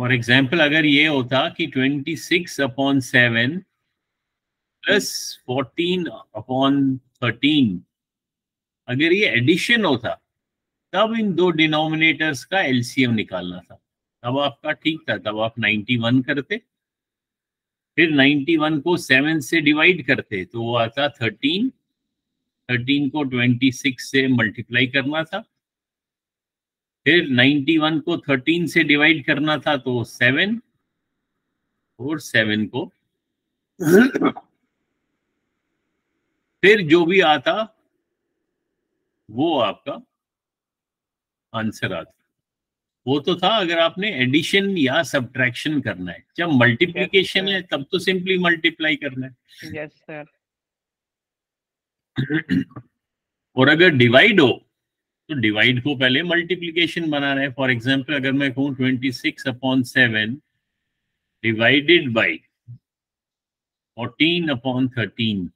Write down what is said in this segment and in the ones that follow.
For example अगर ये होता कि 26/7 प्लस 14/13, अगर ये एडिशन होता तब इन दो डिनोमिनेटर्स का एलसीएम निकालना था, तब आपका ठीक था, तब आप 91 करते, फिर 91 को 7 से डिवाइड करते तो वो आता 13, 13 को 26 से मल्टीप्लाई करना था, फिर 91 को 13 से डिवाइड करना था तो 7, और 7 को फिर जो भी आता वो आपका आंसर आता। वो तो था अगर आपने एडिशन या सब्ट्रैक्शन करना है, जब मल्टीप्लिकेशन है तब तो सिंपली मल्टीप्लाई करना है। Yes sir. और अगर डिवाइड हो तो डिवाइड को पहले मल्टीप्लिकेशन बनाना है। फॉर एग्जांपल अगर मैं कहूँ 26/7 डिवाइडेड बाई 14/13,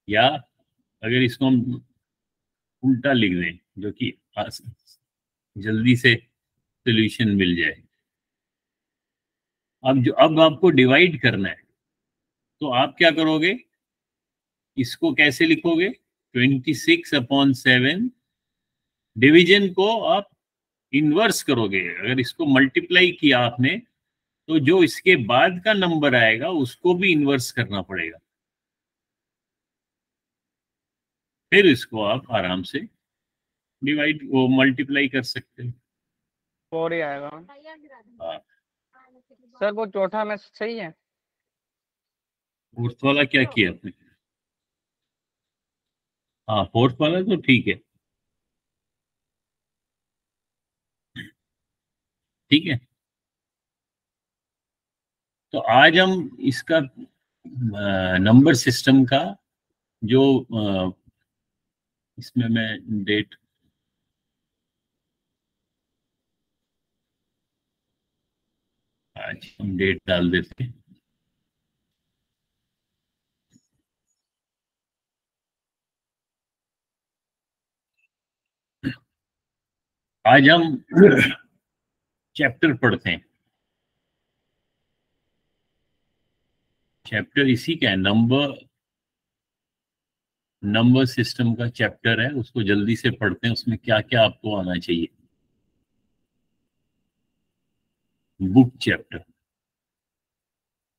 या अगर इसको हम उल्टा लिख दें जो कि जल्दी से सोल्यूशन मिल जाए। अब आपको डिवाइड करना है तो आप क्या करोगे, इसको कैसे लिखोगे, 26/7 डिवीजन को आप इन्वर्स करोगे। अगर इसको मल्टीप्लाई किया आपने तो जो इसके बाद का नंबर आएगा उसको भी इन्वर्स करना पड़ेगा, फिर इसको आप आराम से डिवाइड वो मल्टीप्लाई कर सकते हैं। 4 ही आएगा। हाँ। सर वो चौथा में सही है। फोर्थ वाला क्या किया आपने? हाँ फोर्थ वाला तो ठीक है, ठीक है। तो आज हम इसका नंबर सिस्टम का जो इसमें मैं डेट आज हम डेट डाल देते हैं। आज हम चैप्टर पढ़ते हैं। चैप्टर इसी का है, नंबर सिस्टम का चैप्टर है, उसको जल्दी से पढ़ते हैं। उसमें क्या क्या आपको आना चाहिए। बुक चैप्टर,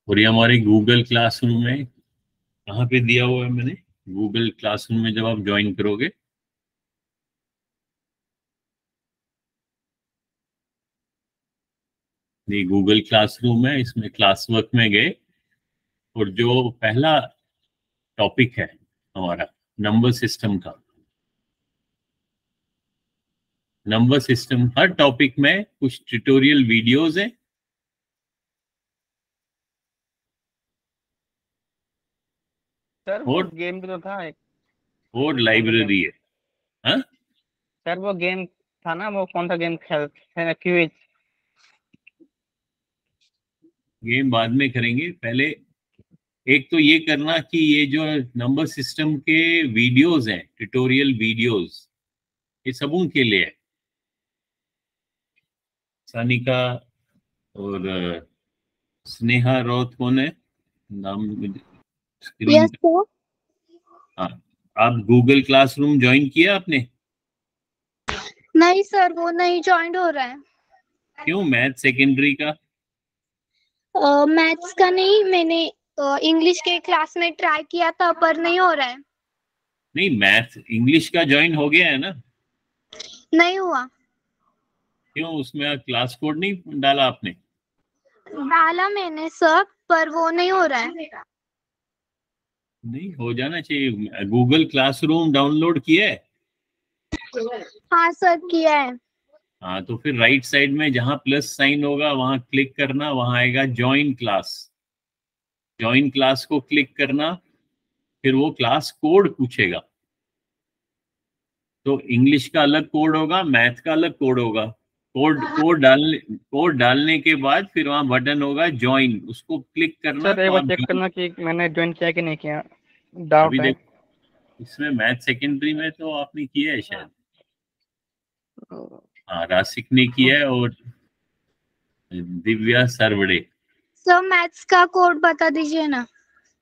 और ये हमारे गूगल क्लासरूम में कहाँ पे दिया हुआ है मैंने, गूगल क्लासरूम में जब आप ज्वाइन करोगे ये गूगल क्लासरूम है, इसमें क्लास वर्क में गए और जो पहला टॉपिक है हमारा नंबर सिस्टम का, नंबर सिस्टम हर टॉपिक में कुछ ट्यूटोरियल वीडियोस हैं सर वो गेम भी तो था एक, और लाइब्रेरी है। हाँ सर वो गेम था ना, वो कौन सा गेम खेलते हैं, क्विज। गेम बाद में करेंगे, पहले एक तो ये करना कि ये जो नंबर सिस्टम के वीडियोस हैं, ट्यूटोरियल वीडियोस, ये सब उनके लिए है। सानिका और स्नेहा रॉथ कौन है नाम स्क्रीन पे? हाँ, आप गूगल क्लासरूम ज्वाइन किया आपने? नहीं सर, वो नहीं ज्वाइन हो रहा है। क्यों, मैथ सेकेंडरी का? मैथ्स का नहीं, मैंने इंग्लिश के क्लास में ट्राई किया था पर नहीं हो रहा है। नहीं, मैथ इंग्लिश का ज्वाइन हो गया है ना? नहीं हुआ। क्यों, उसमें क्लास कोड नहीं डाला आपने? डाला मैंने सर, पर वो नहीं हो रहा है। नहीं, हो जाना चाहिए। गूगल क्लासरूम डाउनलोड किया है? हाँ सर, किया है। हाँ, तो फिर राइट साइड में जहां प्लस साइन होगा वहां क्लिक करना, वहां आएगा ज्वाइन क्लास। ज्वाइन क्लास को क्लिक करना, फिर वो क्लास कोड पूछेगा। तो इंग्लिश का अलग कोड होगा, मैथ का अलग कोड होगा। कोड डालने के बाद फिर वहां बटन होगा ज्वाइन, उसको क्लिक करना। सर एक तो बार आप चेक करना कि मैंने ज्वाइन किया कि नहीं किया, डाउट अभी है। देख, इसमें मैथ सेकेंडरी में तो आपने किया है शायद। हाँ, रासिक ने किया है और दिव्या सरवड़े। सर मैथ्स का कोड बता दीजिए ना।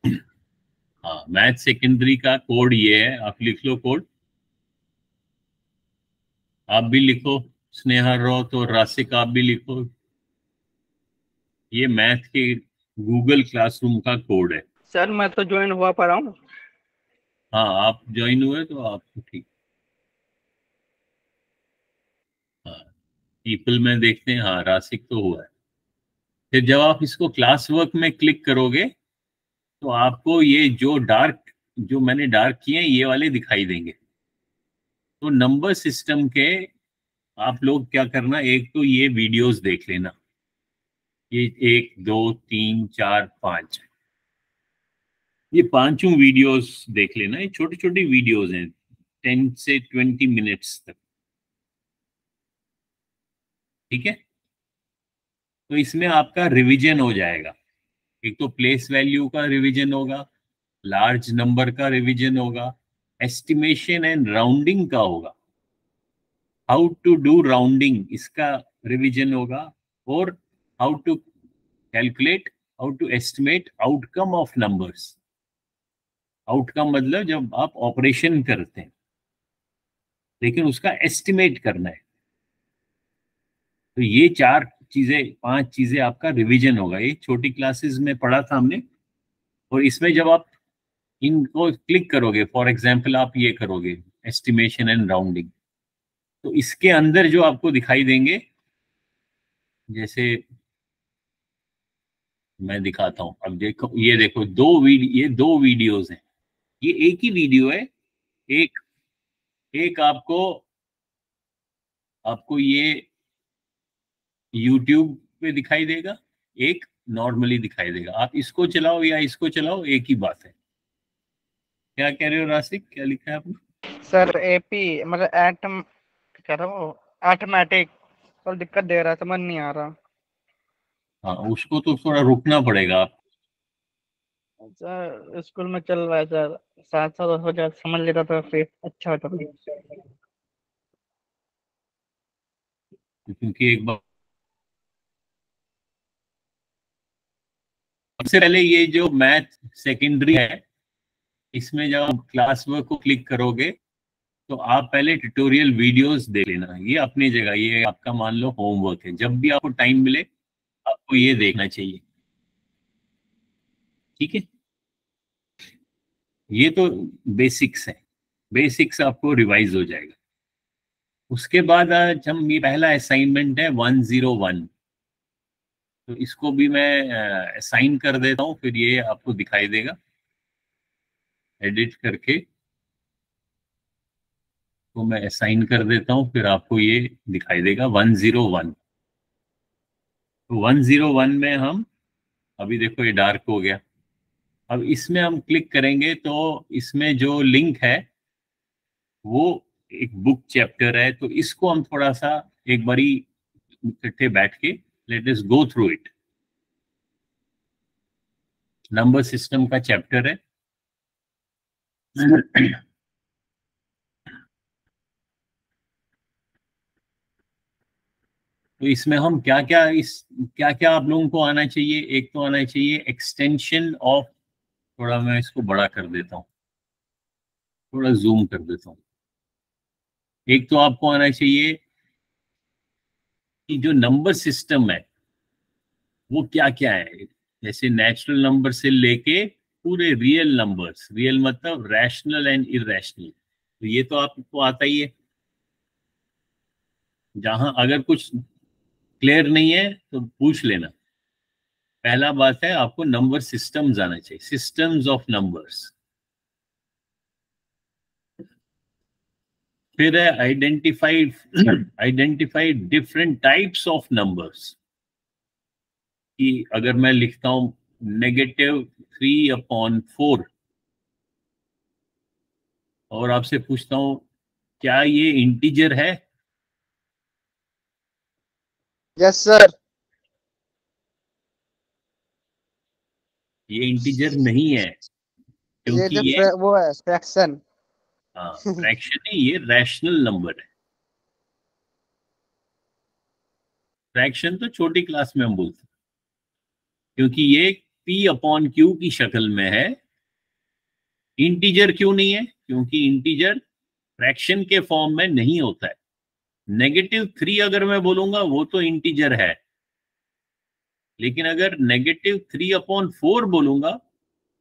हाँ, मैथ सेकेंडरी का कोड ये है, आप लिख लो कोड। आप भी लिखो, स्नेहा रॉथ और राशिक आप भी लिखो। ये मैथ के गूगल क्लासरूम का कोड है। सर मैं तो ज्वाइन हुआ पा रहा हूँ। हाँ, आप ज्वाइन हुए तो आपको ठीक। हाँ, पीपल में देखते हैं, हाँ राशिक तो हुआ है। फिर जब आप इसको क्लास वर्क में क्लिक करोगे तो आपको ये जो डार्क, जो मैंने डार्क किए हैं ये वाले दिखाई देंगे। तो नंबर सिस्टम के आप लोग क्या करना, एक तो ये वीडियोस देख लेना, ये 1 2 3 4 5, ये पांचों वीडियोस देख लेना। ये छोटी छोटी वीडियोस हैं, 10 से 20 मिनट्स तक, ठीक है। तो इसमें आपका रिवीजन हो जाएगा। एक तो प्लेस वैल्यू का रिवीजन होगा, लार्ज नंबर का रिवीजन होगा, एस्टिमेशन एंड राउंडिंग का होगा, हाउ टू डू राउंडिंग इसका रिवीजन होगा, और how to calculate, how to estimate outcome of numbers. Outcome मतलब जब आप ऑपरेशन करते हैं, लेकिन उसका एस्टिमेट करना है। तो ये चार चीजें, पांच चीजें आपका रिवीजन होगा। ये छोटी क्लासेस में पढ़ा था हमने। और इसमें जब आप इनको क्लिक करोगे, फॉर एग्जांपल आप ये करोगे एस्टिमेशन एंड राउंडिंग, तो इसके अंदर जो आपको दिखाई देंगे, जैसे मैं दिखाता हूं, अब देखो, ये देखो ये दो वीडियोस हैं, ये एक ही वीडियो है। एक एक आपको आपको ये YouTube पे दिखाई देगा, एक नॉर्मली दिखाई देगा। आप इसको चलाओ या इसको चलाओ, एक ही बात है। क्या कह रहे हो राशिक, क्या लिखा है आपने? सर एपी मतलब एटम कह रहा हूँ, ऑटोमेटिक और दिक्कत दे रहा है, समझ नहीं आ रहा। हाँ, उसको तो थोड़ा रुकना पड़ेगा आप। सर स्कूल में चल रहा है सर, साथ साथ हो जाए समझ लेता तो फिर अच्छा होता। क्योंकि एक बार सबसे पहले ये जो मैथ सेकेंडरी है, इसमें जब आप क्लास वर्क को क्लिक करोगे तो आप पहले ट्यूटोरियल वीडियोस देख लेना। ये अपनी जगह, ये आपका मान लो होमवर्क है, जब भी आपको टाइम मिले आपको ये देखना चाहिए, ठीक है। ये तो बेसिक्स है, बेसिक्स आपको रिवाइज हो जाएगा। उसके बाद आज हम, ये पहला असाइनमेंट है 101, तो इसको भी मैं असाइन कर देता हूँ, फिर ये आपको दिखाई देगा एडिट करके। तो मैं असाइन कर देता हूँ, फिर आपको ये दिखाई देगा 101। तो 101 में हम, अभी देखो ये डार्क हो गया। अब इसमें हम क्लिक करेंगे तो इसमें जो लिंक है वो एक बुक चैप्टर है, तो इसको हम थोड़ा सा एक बारी इकट्ठे बैठ के let us go through it. Number system का चैप्टर है। तो इसमें हम क्या क्या आप लोगों को आना चाहिए। एक तो आना चाहिए एक्सटेंशन ऑफ, थोड़ा मैं इसको बड़ा कर देता हूँ, थोड़ा जूम कर देता हूँ। एक तो आपको आना चाहिए कि जो नंबर सिस्टम है वो क्या क्या है, जैसे नेचुरल नंबर से लेके पूरे रियल नंबर्स, रियल मतलब रैशनल एंड इरेशनल, तो ये तो आपको आता ही है। जहां अगर कुछ क्लियर नहीं है तो पूछ लेना। पहला बात है, आपको नंबर सिस्टम्स आना चाहिए, सिस्टम्स ऑफ नंबर्स। फिर है identified different types of numbers, कि अगर मैं लिखता हूं -3/4 और आपसे पूछता हूं क्या ये इंटीजर है, यस सर। ये इंटीजर नहीं है, ये क्योंकि जो ये, वो है फ्रैक्शन। हाँ फ्रैक्शन है, ये रैशनल नंबर है। फ्रैक्शन तो छोटी क्लास में हम बोलते हैं, क्योंकि ये p अपॉन q की शक्ल में है। इंटीजर क्यों नहीं है? क्योंकि इंटीजर फ्रैक्शन के फॉर्म में नहीं होता है। -3 अगर मैं बोलूंगा वो तो इंटीजर है, लेकिन अगर -3/4 बोलूंगा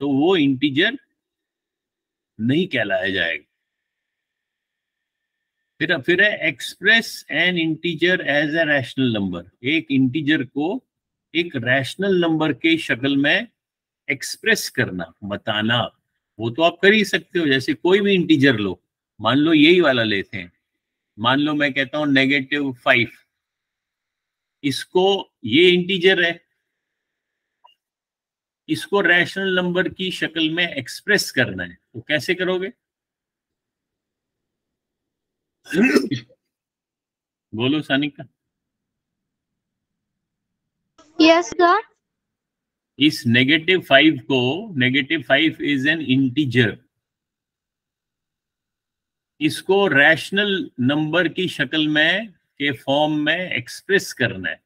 तो वो इंटीजर नहीं कहलाया जाएगा। फिर है express an integer as a rational number. एक इंटीजर को एक रैशनल नंबर के शक्ल में एक्सप्रेस करना, बताना, वो तो आप कर ही सकते हो। जैसे कोई भी इंटीजर लो, मान लो यही वाला लेते हैं, मान लो मैं कहता हूं -5, इसको, ये इंटीजर है, इसको रैशनल नंबर की शक्ल में एक्सप्रेस करना है, तो कैसे करोगे? बोलो सानिका। Yes sir. इस -5 को, -5 इज एन इंटीजर, इसको रैशनल नंबर की शक्ल में के फॉर्म में एक्सप्रेस करना है।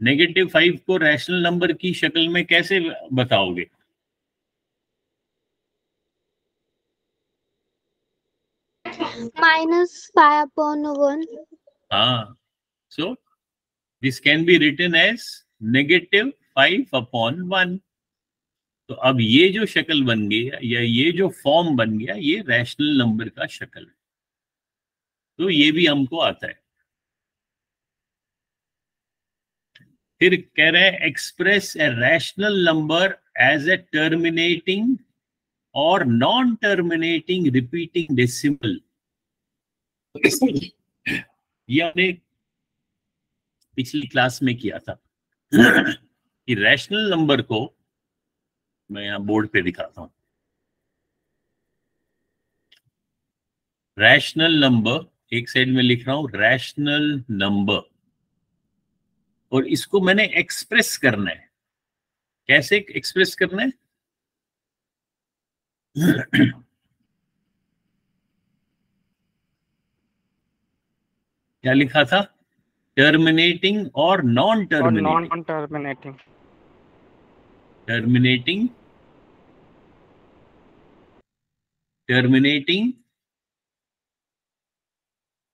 -5 को रैशनल नंबर की शक्ल में कैसे बताओगे? -5/1। हाँ, so this can be written as -5/1। तो अब ये जो शक्ल बन गई या ये जो फॉर्म बन गया, ये रैशनल नंबर का शक्ल है, तो ये भी हमको आता है। फिर कह रहे हैं express a rational number as a terminating और नॉन टर्मिनेटिंग रिपीटिंग डेसिमल। ये हमने पिछली क्लास में किया था कि रैशनल नंबर को, मैं यहां बोर्ड पे दिखाता हूं, रैशनल नंबर एक साइड में लिख रहा हूं, रैशनल नंबर, और इसको मैंने एक्सप्रेस करना है। कैसे एक्सप्रेस करना है? क्या लिखा था? टर्मिनेटिंग और नॉन और terminating. Non terminating. Terminating, terminating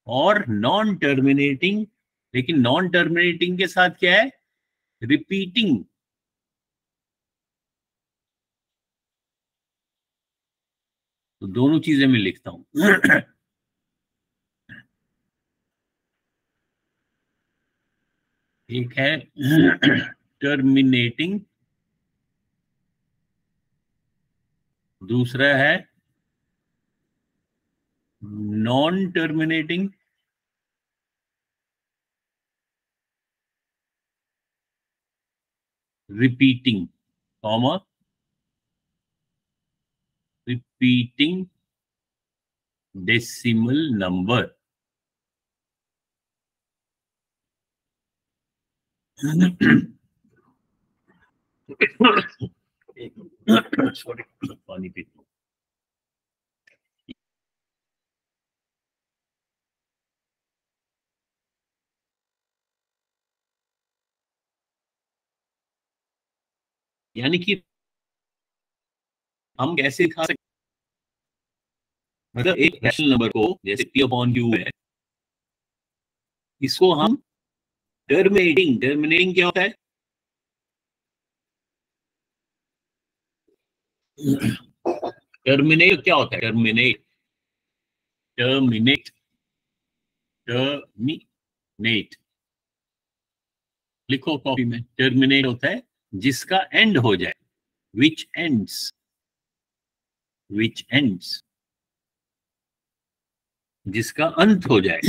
और नॉन टर्मिनेटिंग। लेकिन नॉन टर्मिनेटिंग के साथ क्या है? रिपीटिंग। तो दोनों चीजें मैं लिखता हूं। एक है टर्मिनेटिंग, दूसरा है non terminating. Repeating, comma, repeating decimal number. Sorry, पानी पीता हूं। यानी कि हम कैसे दिखा सकते, मतलब एक रैशनल नंबर को, जैसे p अपॉन q है, इसको हम टर्मिनेटिंग, टर्मिनेटिंग क्या होता है? टर्मिनेट क्या होता है? टर्मिनेट, टर्मिनेट, टर्मिनेट लिखो कॉपी में। टर्मिनेट होता है जिसका एंड हो जाए, विच एंड्स, विच एंड्स, जिसका अंत हो जाए।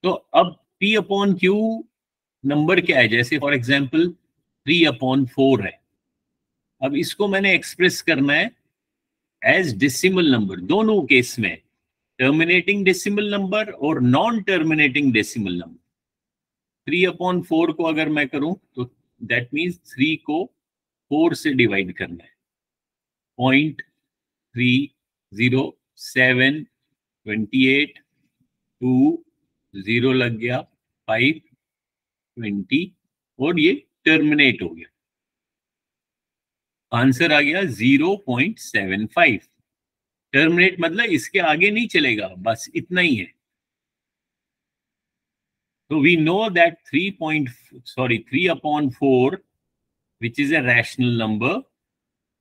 तो अब p अपॉन q नंबर क्या है? जैसे फॉर एग्जांपल 3/4 है। अब इसको मैंने एक्सप्रेस करना है एज डेसिमल नंबर, दोनों केस में, टर्मिनेटिंग डेसिमल नंबर और नॉन टर्मिनेटिंग डेसिमल नंबर। 3/4 को अगर मैं करूं तो दैट मीन्स 3 को 4 से डिवाइड करना है। 0.30728 2 0 लग गया, 5 20 और ये टर्मिनेट हो गया। आंसर आ गया 0.75। टर्मिनेट मतलब इसके आगे नहीं चलेगा, बस इतना ही है। तो we know that 3/4 which is a rational number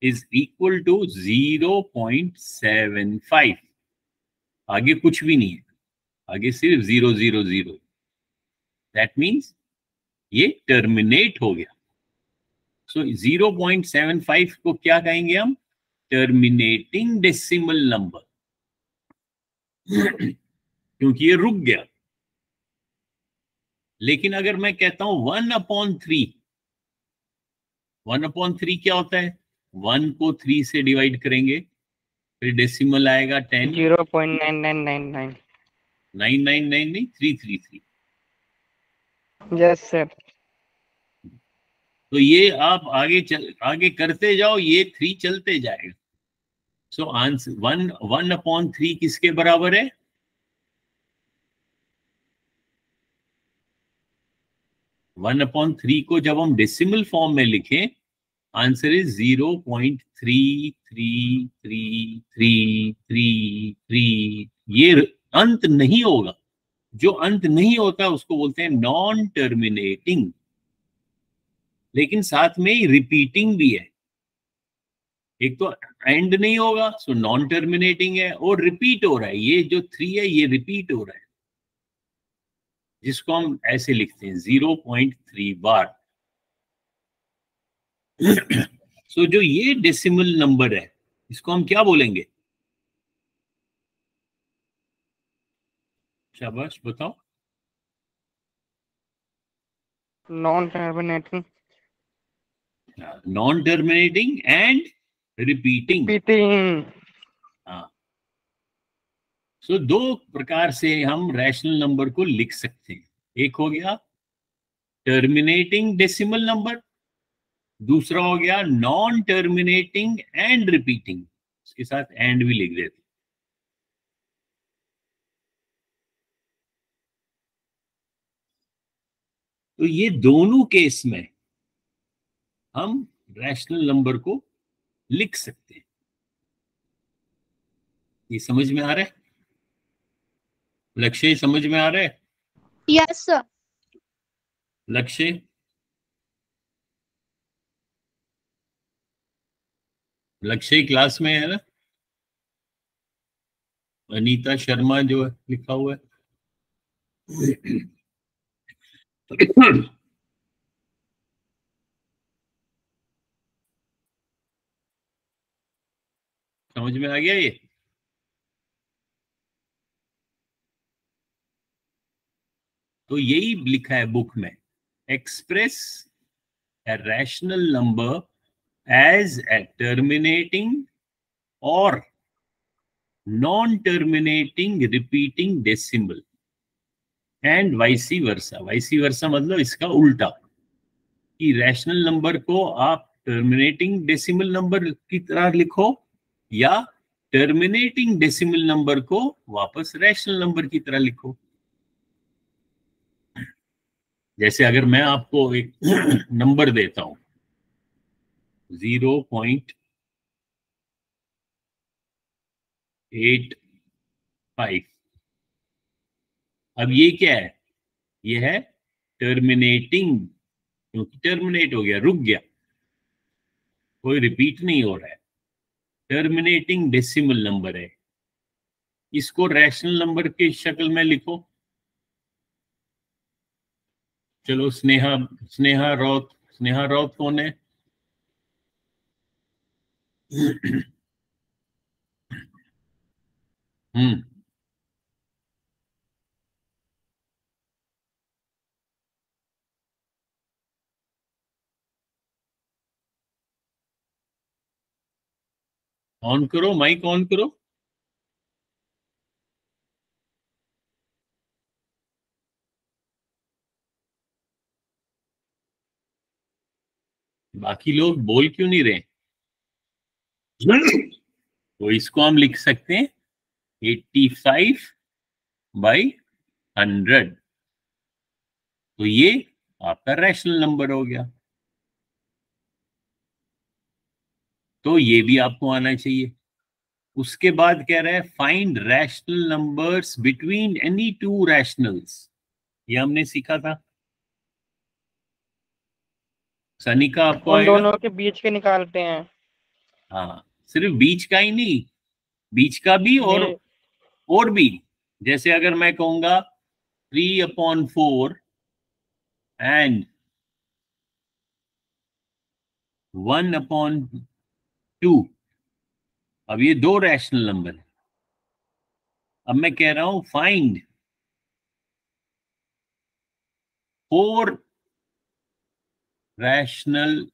is equal to 0.75। आगे कुछ भी नहीं है, आगे सिर्फ 0 0 0। दैट मीन्स ये टर्मिनेट हो गया। सो 0.75 को क्या कहेंगे हम? टर्मिनेटिंग डेसिमल नंबर, क्योंकि ये रुक गया। लेकिन अगर मैं कहता हूं 1/3, 1/3 क्या होता है? 1 को 3 से डिवाइड करेंगे, फिर डेसिमल आएगा 10। 0.9999। 999 नहीं, 333। Yes sir. तो ये आप आगे करते जाओ, ये 3 चलते जाएगा। सो आंसर 1/3 किसके बराबर है? 1/3 को जब हम डेसिमल फॉर्म में लिखें, आंसर इज 0.333333। ये अंत नहीं होगा। जो अंत नहीं होता उसको बोलते हैं नॉन टर्मिनेटिंग, लेकिन साथ में ही रिपीटिंग भी है। एक तो एंड नहीं होगा, सो नॉन टर्मिनेटिंग है, और रिपीट हो रहा है। ये जो 3 है ये रिपीट हो रहा है, जिसको हम ऐसे लिखते हैं 0.3 बार। सो जो ये डेसिमल नंबर है, इसको हम क्या बोलेंगे? शाबाश, बताओ। Non terminating. Non terminating and repeating. हाँ। सो दो प्रकार से हम रैशनल नंबर को लिख सकते हैं। एक हो गया टर्मिनेटिंग डेसिमल नंबर, दूसरा हो गया नॉन टर्मिनेटिंग एंड रिपीटिंग। उसके साथ एंड भी लिख देते। तो ये दोनों केस में हम रैशनल नंबर को लिख सकते हैं। ये समझ में आ रहा है? लक्ष्य समझ में आ रहा है? Yes sir. लक्ष्य, लक्ष्य क्लास में है ना? अनीता शर्मा जो है लिखा हुआ है। समझ में आ गया ये? तो यही लिखा है बुक में, express a rational number as a terminating or non-terminating repeating decimal and vice versa। vice versa मतलब इसका उल्टा, कि रैशनल नंबर को आप टर्मिनेटिंग डेसिमल नंबर की तरह लिखो या टर्मिनेटिंग डेसिमल नंबर को वापस रैशनल नंबर की तरह लिखो। जैसे अगर मैं आपको एक नंबर देता हूं 0.85, अब ये क्या है? ये है टर्मिनेटिंग, क्योंकि टर्मिनेट हो गया, रुक गया, कोई रिपीट नहीं हो रहा है। टर्मिनेटिंग डेसिमल नंबर है, इसको रैशनल नंबर की शक्ल में लिखो। चलो स्नेहा स्नेहा रौत, स्नेहा रौत कौन है? हम्म, ऑन करो, माइक ऑन करो। बाकी लोग बोल क्यों नहीं रहे? तो इसको हम लिख सकते हैं 85/100। 100, तो ये आपका रैशनल नंबर हो गया। तो ये भी आपको आना चाहिए। उसके बाद कह रहा है find rational numbers between any two rationals, ये हमने सीखा था। सनी का आपको उन आएगा? दोनों के बीच के निकालते हैं। हाँ, सिर्फ बीच का ही नहीं, बीच का भी और भी। जैसे अगर मैं कहूंगा 3/4 एंड 1/2, अब ये दो रैशनल नंबर है। अब मैं कह रहा हूं find 4 rational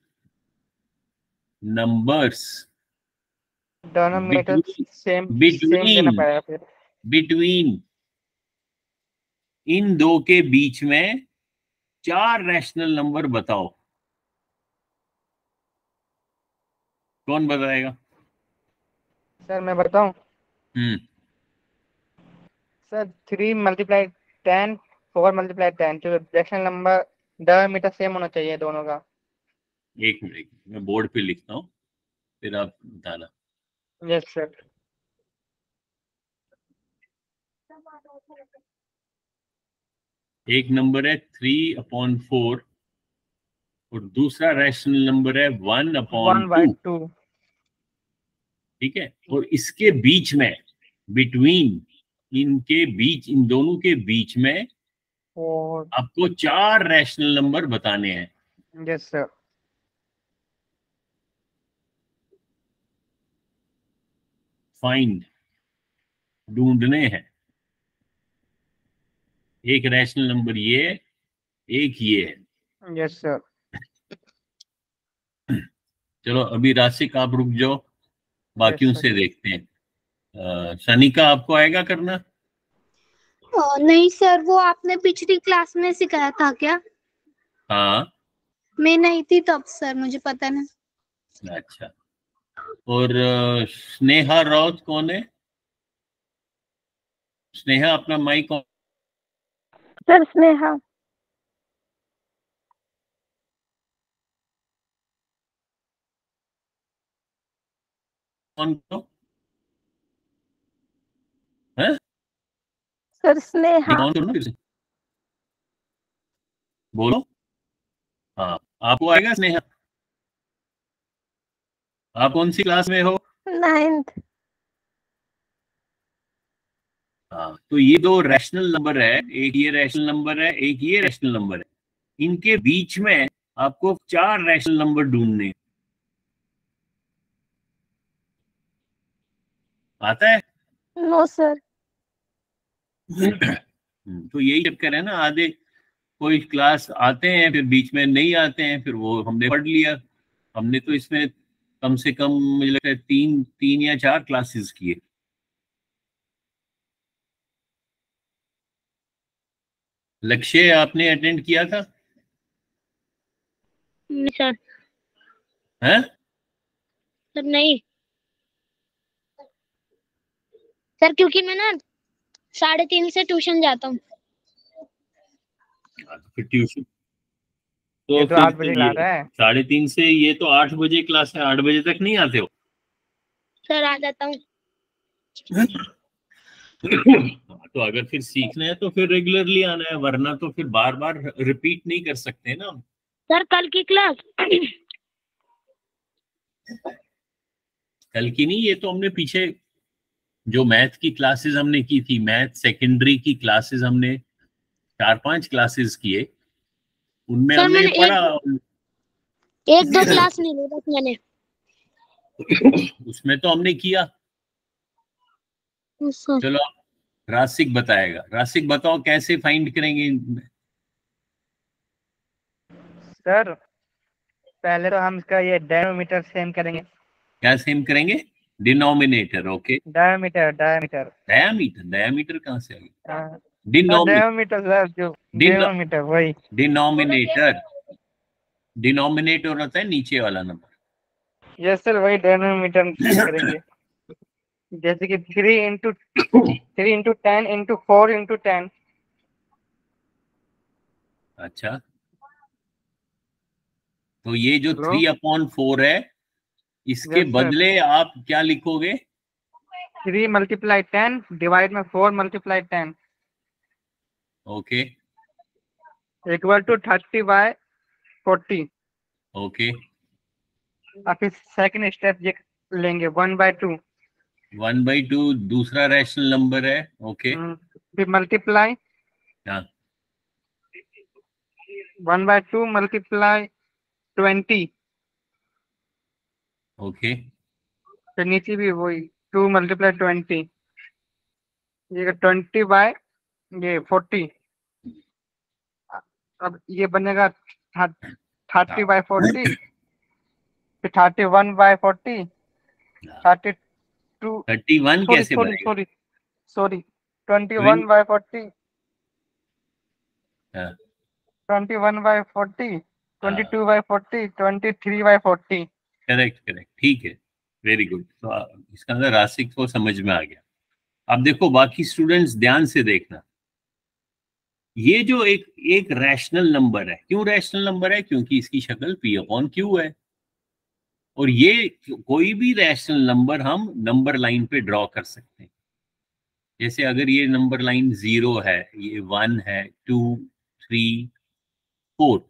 numbers denominator same same देना बिटवीन पड़ेगा फिर। बिटवीन इन दो के बीच में 4 रैशनल नंबर बताओ। कौन बताएगा? सर मैं बताऊं? हम्म सर 3 × 10, 4 × 10, जो रैशनल नंबर डिनोमिनेटर सेम होना चाहिए दोनों का। एक मिनट, मैं बोर्ड पे लिखता हूँ, फिर आप बताना। Yes sir. एक नंबर है 3/4 और दूसरा रैशनल नंबर है 1/2। 1/2। ठीक है, और इसके बीच में, बिटवीन, इनके बीच, इन दोनों के बीच में और आपको 4 रैशनल नंबर बताने हैं। Yes sir. फाइंड, ढूंढने हैं। एक रैशनल नंबर ये है, एक ये है। Yes sir. चलो अभी राशिक आप रुक जाओ, यस बाकियों सर। से देखते हैं। शनि का आपको आएगा करना? नहीं सर, वो आपने पिछली क्लास में सिखाया था क्या? हाँ। मैं नहीं थी तब सर, मुझे पता नहीं। अच्छा, और स्नेहा राउत कौन है? स्नेहा अपना माइक सर स्नेहा। ऑन करो। हैं? सर स्नेहा। ऑन करो ना फिर से, बोलो। हाँ, आपको आएगा स्नेहा? आप कौन सी क्लास में हो? 9th। हाँ, तो ये दो रैशनल नंबर है, एक ये रैशनल नंबर है, एक ये रैशनल नंबर है। इनके बीच में आपको 4 रैशनल नंबर ढूंढने हैं। आता है? No sir. तो यही चक्कर है ना, आधे कोई क्लास आते हैं फिर बीच में नहीं आते हैं, फिर वो हमने पढ़ लिया। हमने तो इसमें कम से कम मुझे लगता है 3 या 4 क्लासेस किए। लक्ष्य आपने अटेंड किया था? नहीं सर। हैं? सर नहीं सर, क्योंकि मैं ना 3:30 से ट्यूशन जाता हूँ। फिर ट्यूशन ये तो तो फिर 8 बजे ला ये रहा है। 3:30 से ये तो 8 बजे क्लास है, 8 बजे तक नहीं आते हो? सर आ जाता हूँ। तो अगर फिर सीखना है तो फिर रेगुलरली आना है, वरना तो फिर बार बार रिपीट नहीं कर सकते ना हम। सर कल की क्लास कल की नहीं, ये तो हमने पीछे जो मैथ की क्लासेस हमने की थी, मैथ सेकेंडरी की क्लासेस हमने 4-5 क्लासेस किए, उनमें सर हमने ये मैंने पढ़ा। एक दो क्लास नहीं ली बस मैंने। उसमें तो हमने किया। सर चलो रासिक बताएगा। रासिक बताओ कैसे फाइंड करेंगे? सर पहले तो हम इसका ये डायमीटर सेम करेंगे। क्या सेम करेंगे? Denominator. Okay, diameter diameter. Diameter, diameter कहाँ से आ गया? हाँ डिनोमी डायमीटर सर, जो डिनो डायमीटर वही। डिनोमिनेटर, डिनोमिनेटर होता है नीचे वाला नंबर। यस सर, वही डायमीटर करेंगे। जैसे कि 3 × 10 × 4 × 10 अच्छा, तो ये जो हेलो 3/4 है, इसके यस सर। बदले आप क्या लिखोगे? 3 × 10 डिवाइड में 4 × 10 ओके इक्वल टू 30/40। ओके, और फिर सेकंड स्टेप ये लेंगे 1/2। 1/2 दूसरा रैशनल नंबर है। ओके, फिर मल्टीप्लाई हाँ 1/2 × 20। ओके, फिर नीचे भी वही 2 × 20, ये 20/40। अब ये बनेगा 30/40, फिर 31/40, 32। 31 सॉरी कैसे सॉरी बनेगा? सॉरी सॉरी ट्वें- 21/40, हाँ 21/40, हाँ, 22/40, 23/40। करेक्ट करेक्ट, ठीक है, वेरी गुड। तो इसका अंदर राशिक को समझ में आ गया। अब देखो बाकी स्टूडेंट्स ध्यान से देखना, ये जो एक एक रैशनल नंबर है, क्यों रैशनल नंबर है? क्योंकि इसकी शक्ल P/Q है। और ये कोई भी रैशनल नंबर हम नंबर लाइन पे ड्रॉ कर सकते हैं। जैसे अगर ये नंबर लाइन 0 है, ये 1 है, 2, 3, 4,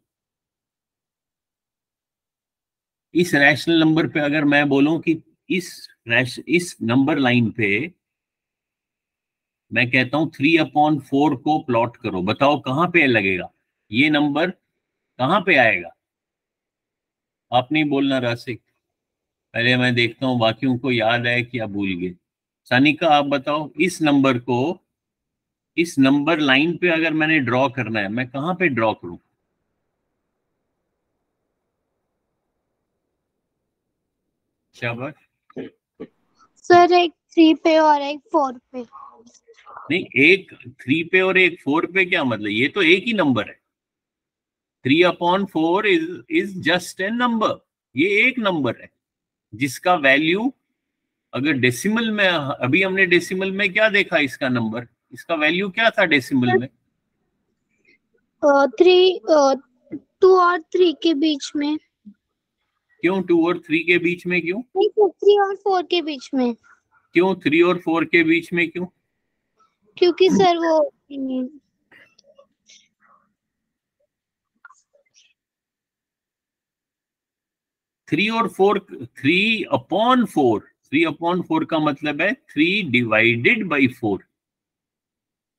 इस रैशनल नंबर पे अगर मैं बोलूं कि इस नंबर लाइन पे मैं कहता हूं 3/4 को प्लॉट करो, बताओ कहां पे लगेगा? ये नंबर कहां पे आएगा? आप नहीं बोलना रासिक, पहले मैं देखता हूँ बाकियों को याद है कि आप भूल गए। सानिका आप बताओ, इस नंबर को इस नंबर लाइन पे अगर मैंने ड्रॉ करना है, मैं कहां पे ड्रॉ करूं? शाबाश। सर एक 3 पे और एक 4 पे। नहीं, एक 3 पे और एक 4 पे क्या मतलब? ये तो एक ही नंबर है। 3/4 इज जस्ट ए नंबर। ये एक नंबर है जिसका वैल्यू, अगर डेसिमल में, अभी हमने डेसिमल में क्या देखा इसका नंबर, इसका वैल्यू क्या था डेसिमल में? 2 और 3 के बीच में। क्यों 2 और 3 के बीच में? क्यों? नहीं, 3 और 4 के बीच में। क्यों 3 और 4 के बीच में? क्यों? क्योंकि सर वो 3/4 का मतलब है 3/4।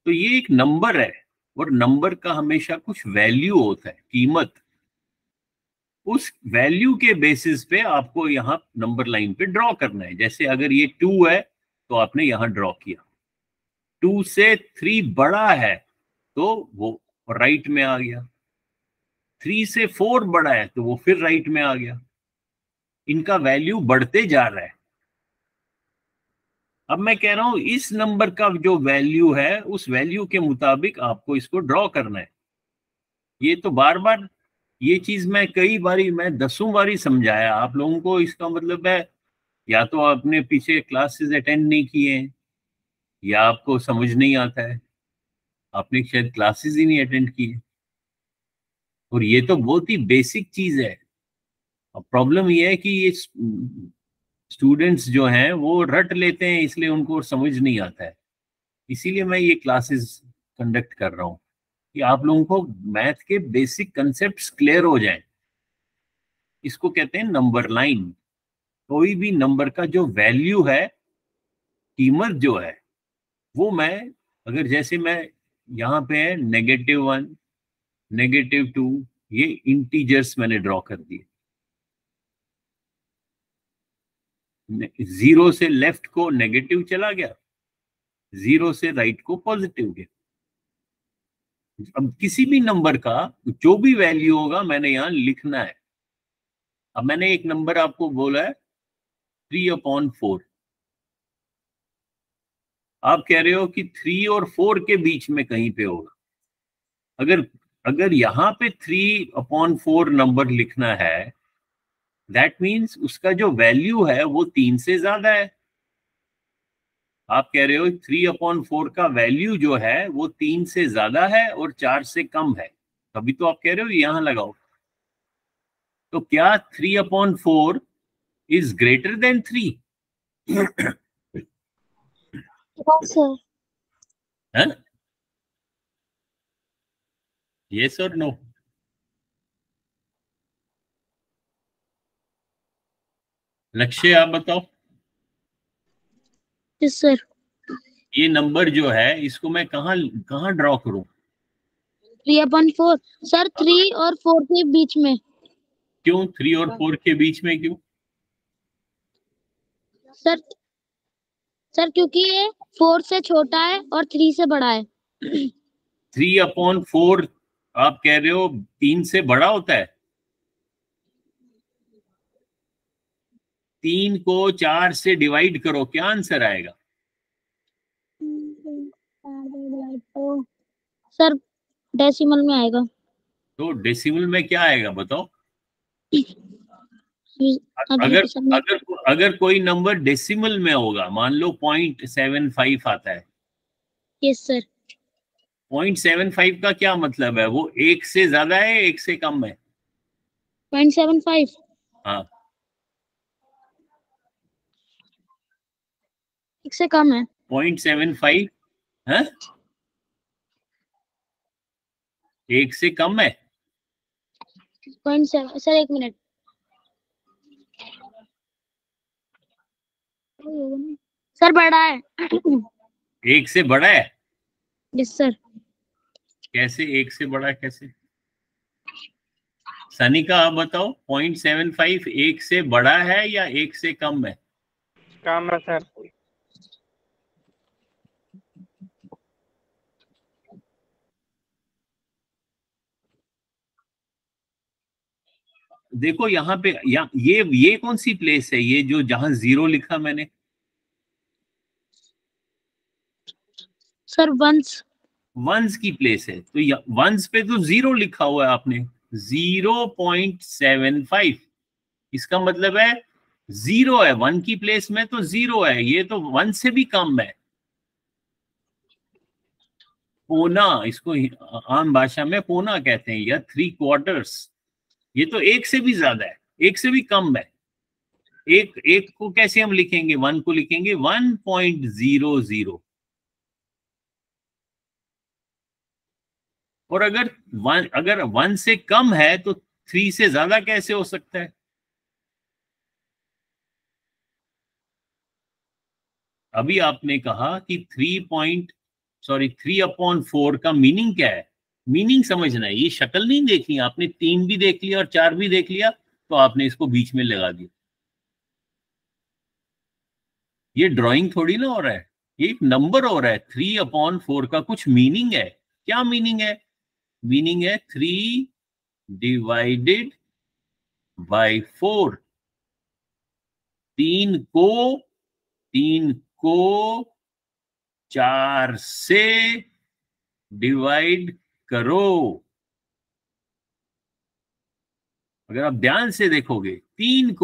तो ये एक नंबर है, और नंबर का हमेशा कुछ वैल्यू होता है, कीमत। उस वैल्यू के बेसिस पे आपको यहाँ नंबर लाइन पे ड्रॉ करना है। जैसे अगर ये 2 है तो आपने यहाँ ड्रॉ किया, 2 से 3 बड़ा है तो वो राइट में आ गया, 3 से 4 बड़ा है तो वो फिर राइट में आ गया। इनका वैल्यू बढ़ते जा रहा है। अब मैं कह रहा हूं इस नंबर का जो वैल्यू है, उस वैल्यू के मुताबिक आपको इसको ड्रॉ करना है। ये तो बार बार, ये चीज मैं कई बारी, मैं 10वीं बारी समझाया आप लोगों को। इसका मतलब है या तो आपने पीछे क्लासेस अटेंड नहीं किए हैं, या आपको समझ नहीं आता है, आपने शायद क्लासेस ही नहीं अटेंड किए। और ये तो बहुत ही बेसिक चीज है। अब प्रॉब्लम ये है कि ये स्टूडेंट्स जो हैं वो रट लेते हैं, इसलिए उनको समझ नहीं आता है। इसीलिए मैं ये क्लासेस कंडक्ट कर रहा हूँ कि आप लोगों को मैथ के बेसिक कंसेप्ट्स क्लियर हो जाएं। इसको कहते हैं नंबर लाइन। कोई भी नंबर का जो वैल्यू है, कीमत जो है, वो मैं, अगर जैसे मैं यहाँ पे है -1, -2, ये इंटीजर्स मैंने ड्रॉ कर दिए। 0 से लेफ्ट को नेगेटिव चला गया, 0 से राइट को पॉजिटिव गया। अब किसी भी नंबर का जो भी वैल्यू होगा मैंने यहाँ लिखना है। अब मैंने एक नंबर आपको बोला है 3/4, आप कह रहे हो कि 3 और 4 के बीच में कहीं पे होगा। अगर अगर यहाँ पे 3/4 नंबर लिखना है, दैट मीन्स उसका जो वैल्यू है वो 3 से ज्यादा है। आप कह रहे हो 3/4 का वैल्यू जो है वो 3 से ज्यादा है और 4 से कम है। तभी तो आप कह रहे हो यहां लगाओ। तो क्या 3/4 is greater than 3? No sir. है, यस और नो? लक्ष्य आप बताओ। Yes sir. ये नंबर जो है इसको मैं कहाँ कहाँ ड्रॉ करूं? 3/4 सर, 3 और 4 के बीच में। क्यों 3 और 4 के बीच में क्यों? सर सर क्योंकि ये 4 से छोटा है और 3 से बड़ा है। 3/4 आप कह रहे हो 3 से बड़ा होता है? 3 को 4 से डिवाइड करो, क्या आंसर आएगा? सर डेसिमल में आएगा। तो डेसिमल में क्या आएगा बताओ? अभी अगर तो अगर अगर कोई नंबर डेसिमल में होगा, मान लो 0.75 आता है। Yes sir. 0.75 का क्या मतलब है? वो एक से ज्यादा है, एक से कम है? 0.75 हाँ, एक से कम है। 0.75 है, एक से कम है। 0.7 सर, एक मिनट। सर बड़ा है। एक से बड़ा है? Yes sir. कैसे एक से बड़ा कैसे? सनिका आप बताओ, 0.75 एक से बड़ा है या एक से कम है? काम है सर। देखो यहाँ पे, ये कौन सी प्लेस है, ये जो जहां 0 लिखा मैंने? Sir ones. वंस की प्लेस है, तो वंस पे तो 0 लिखा हुआ है आपने, 0.75। इसका मतलब है 0 है, 1 की प्लेस में तो 0 है, ये तो 1 से भी कम है। पौना, इसको आम भाषा में पौना कहते हैं, या 3/4। ये तो एक से भी ज्यादा है, एक से भी कम है। एक एक को कैसे हम लिखेंगे? 1 को लिखेंगे 1.00। और अगर 1 से कम है तो 3 से ज्यादा कैसे हो सकता है? अभी आपने कहा कि 3/4 का मीनिंग क्या है? मीनिंग समझना है, ये शक्ल नहीं देखनी। आपने 3 भी देख लिया और 4 भी देख लिया, तो आपने इसको बीच में लगा दिया। ये ड्राइंग थोड़ी ना हो रहा है, ये एक नंबर हो रहा है। 3/4 का कुछ मीनिंग है। क्या मीनिंग है? मीनिंग है 3/4। तीन को 4 से डिवाइड करो। अगर आप ध्यान से देखोगे, 3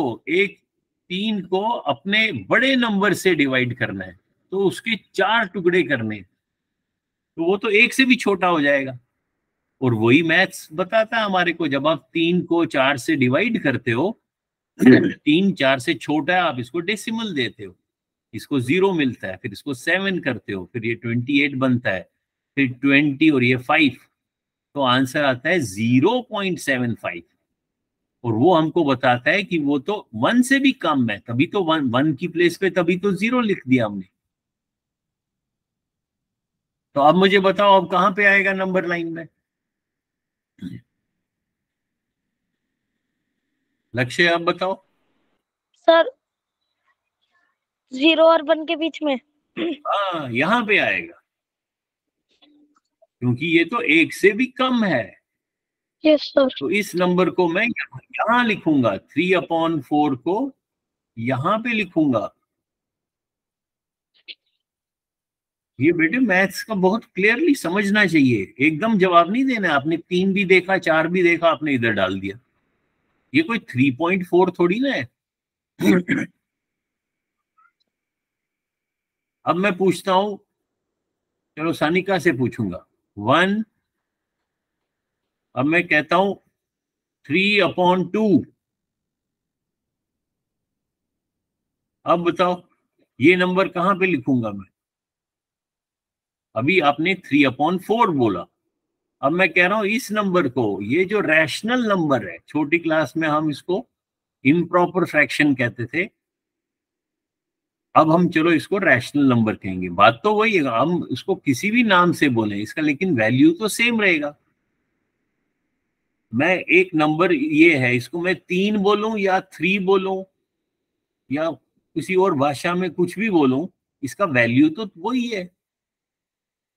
को अपने बड़े नंबर से डिवाइड करना है, तो उसके 4 टुकड़े करने, तो वो तो एक से भी छोटा हो जाएगा। और वही मैथ्स बताता है हमारे को, जब आप 3 को 4 से डिवाइड करते हो, 3 4 से छोटा है, आप इसको डेसिमल देते हो, इसको 0 मिलता है, फिर इसको 7 करते हो, फिर ये 28 बनता है, फिर 20 और ये 5, तो आंसर आता है 0.75। और वो हमको बताता है कि वो तो 1 से भी कम है, तभी तो 1 की प्लेस पे तभी तो 0 लिख दिया हमने। तो अब मुझे बताओ, अब कहां पे आएगा नंबर लाइन में? लक्ष्य आप बताओ। सर 0 और 1 के बीच में। हाँ, यहां पे आएगा, क्योंकि ये तो एक से भी कम है। Yes sir. तो इस नंबर को मैं यहां लिखूंगा, 3/4 को यहां पे लिखूंगा। ये बेटे मैथ्स का बहुत क्लियरली समझना चाहिए, एकदम जवाब नहीं देना। आपने 3 भी देखा, 4 भी देखा, आपने इधर डाल दिया। ये कोई 3.4 थोड़ी ना है। अब मैं पूछता हूं, चलो सानिका से पूछूंगा। 1 अब मैं कहता हूं 3/2। अब बताओ ये नंबर कहां पे लिखूंगा मैं? अभी आपने 3/4 बोला। अब मैं कह रहा हूं इस नंबर को, ये जो रैशनल नंबर है, छोटी क्लास में हम इसको इम्प्रॉपर फ्रैक्शन कहते थे, अब हम चलो इसको रैशनल नंबर कहेंगे। बात तो वही है, हम उसको किसी भी नाम से बोलें इसका, लेकिन वैल्यू तो सेम रहेगा। मैं एक नंबर ये है, इसको मैं 3 बोलूं या 3 बोलूं या किसी और भाषा में कुछ भी बोलूं, इसका वैल्यू तो वही है।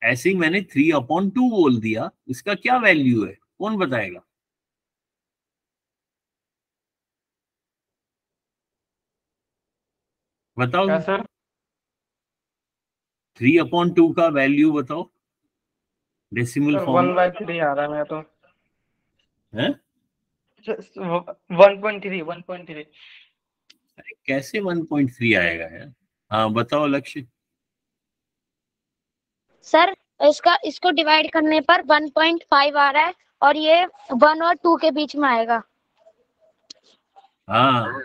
ऐसे ही मैंने 3/2 बोल दिया, इसका क्या वैल्यू है कौन बताएगा? बताओ। क्या सर? 3/2 का वैल्यू बताओ डेसिमल सर फॉर्म 1/3 आ रहा है मेरा तो। है। 1.3 1.3। अरे कैसे 1.3 आएगा यार? हाँ बताओ लक्ष्य। सर इसको डिवाइड करने पर 1.5 आ रहा है और ये 1 और 2 के बीच में आएगा। हाँ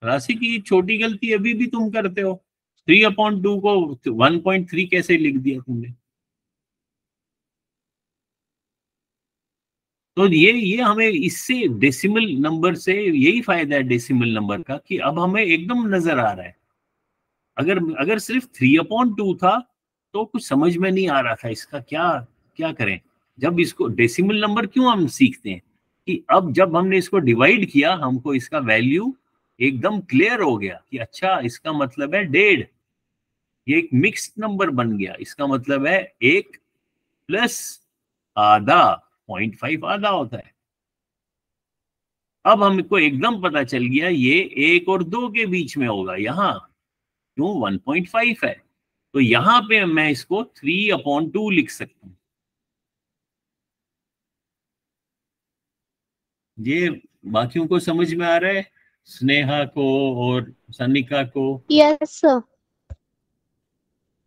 राशि की छोटी गलती अभी भी तुम करते हो। 3/2 को 1.3 कैसे लिख दिया तुमने? तो ये हमें इससे डेसिमल नंबर से यही फायदा है डेसिमल नंबर का, कि अब हमें एकदम नजर आ रहा है। अगर अगर सिर्फ 3/2 था तो कुछ समझ में नहीं आ रहा था इसका क्या क्या करें। जब इसको डेसिमल नंबर क्यों हम सीखते हैं कि अब जब हमने इसको डिवाइड किया हमको इसका वैल्यू एकदम क्लियर हो गया कि अच्छा इसका मतलब है 1.5। ये एक मिक्स्ड नंबर बन गया, इसका मतलब है 1 प्लस आधा, 0.5 आधा होता है। अब हमको एकदम पता चल गया ये 1 और 2 के बीच में होगा, यहाँ क्यों 1.5 है, तो यहां पे मैं इसको 3/2 लिख सकता हूं। ये बाकियों को समझ में आ रहा है? स्नेहा को और सनिका को? Yes sir.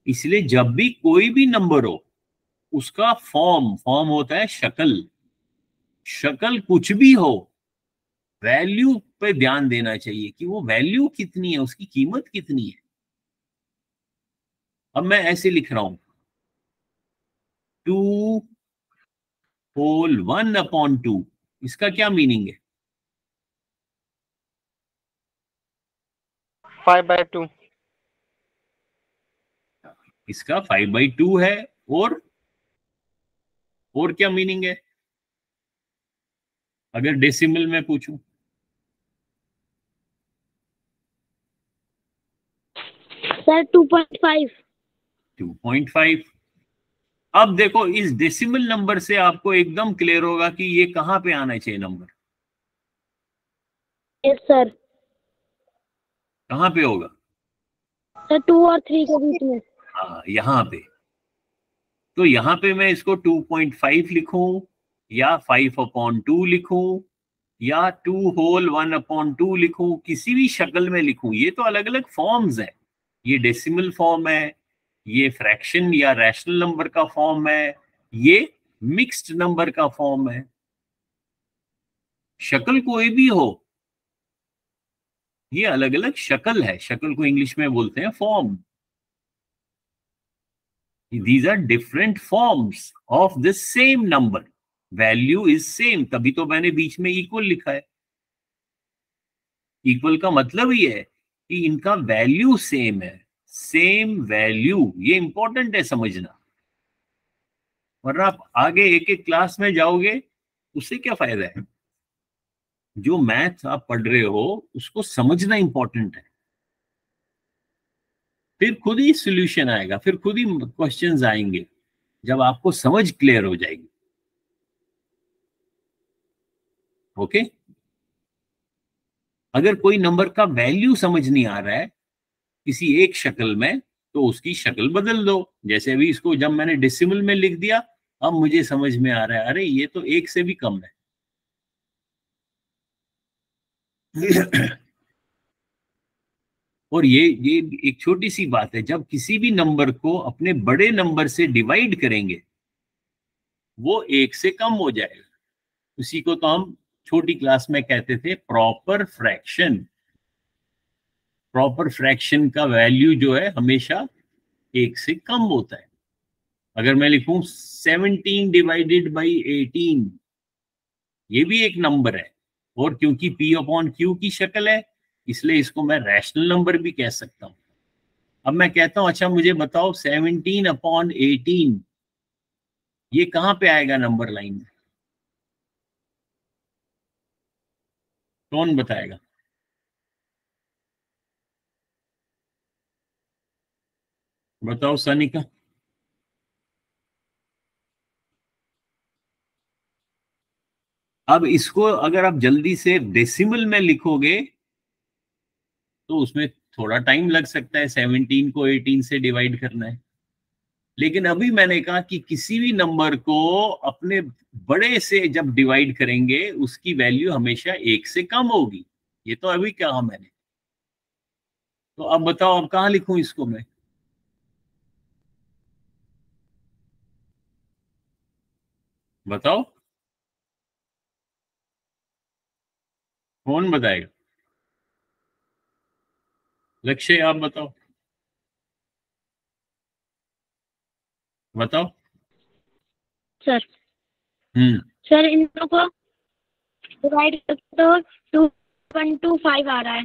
इसलिए जब भी कोई भी नंबर हो उसका फॉर्म होता है शक्ल। शक्ल कुछ भी हो, वैल्यू पे ध्यान देना चाहिए कि वो वैल्यू कितनी है, उसकी कीमत कितनी है। अब मैं ऐसे लिख रहा हूं 2/1/2, इसका क्या मीनिंग है? 5/2। इसका 5/2 है। और क्या मीनिंग है अगर डेसिमल में पूछूं? सर 2.5। 2.5। अब देखो इस डेसिमल नंबर से आपको एकदम क्लियर होगा कि ये कहां पे आना चाहिए नंबर। Yes sir. कहां पे होगा? सर 2 और 3 के बीच में। हाँ यहाँ पे। तो यहाँ पे मैं इसको 2.5 लिखूं या 5/2 लिखूं या 2/1/2 लिखूं, किसी भी शक्ल में लिखूं, ये तो अलग अलग फॉर्म्स है। ये डेसिमल फॉर्म है, ये फ्रैक्शन या रैशनल नंबर का फॉर्म है, ये मिक्स्ड नंबर का फॉर्म है। शक्ल कोई भी हो, ये अलग अलग शक्ल है। शक्ल को इंग्लिश में बोलते हैं form. These are different forms of the same number. Value is same, तभी तो मैंने बीच में इक्वल लिखा है। इक्वल का मतलब ही है कि इनका वैल्यू सेम है। सेम वैल्यू, ये इंपॉर्टेंट है समझना, वरना आप आगे एक एक क्लास में जाओगे उससे क्या फायदा है। जो मैथ आप पढ़ रहे हो उसको समझना इंपॉर्टेंट है, फिर खुद ही सॉल्यूशन आएगा, फिर खुद ही क्वेश्चंस आएंगे जब आपको समझ क्लियर हो जाएगी। ओके? अगर कोई नंबर का वैल्यू समझ नहीं आ रहा है किसी एक शक्ल में, तो उसकी शक्ल बदल दो। जैसे अभी इसको जब मैंने डेसिमल में लिख दिया, अब मुझे समझ में आ रहा है, अरे ये तो 1 से भी कम है। और ये एक छोटी सी बात है, जब किसी भी नंबर को अपने बड़े नंबर से डिवाइड करेंगे वो 1 से कम हो जाएगा। उसी को तो हम छोटी क्लास में कहते थे प्रॉपर फ्रैक्शन। प्रॉपर फ्रैक्शन का वैल्यू जो है हमेशा 1 से कम होता है। अगर मैं लिखूं 17 डिवाइडेड बाई 18, ये भी एक नंबर है, और क्योंकि P/Q की शक्ल है इसलिए इसको मैं रैशनल नंबर भी कह सकता हूं। अब मैं कहता हूं अच्छा मुझे बताओ 17/18 ये कहां पे आएगा नंबर लाइन में? कौन बताएगा? बताओ सनिका। अब इसको अगर आप जल्दी से डेसिमल में लिखोगे तो उसमें थोड़ा टाइम लग सकता है, 17 को 18 से डिवाइड करना है। लेकिन अभी मैंने कहा कि किसी भी नंबर को अपने बड़े से जब डिवाइड करेंगे उसकी वैल्यू हमेशा 1 से कम होगी। ये तो अभी कहा मैंने। तो अब बताओ अब कहाँ लिखूं इसको मैं? बताओ, कौन बताएगा? लक्ष्य आप बताओ, बताओ। सर हम्म, सर इन दोनों को डिवाइड तो 2.25 आ रहा है।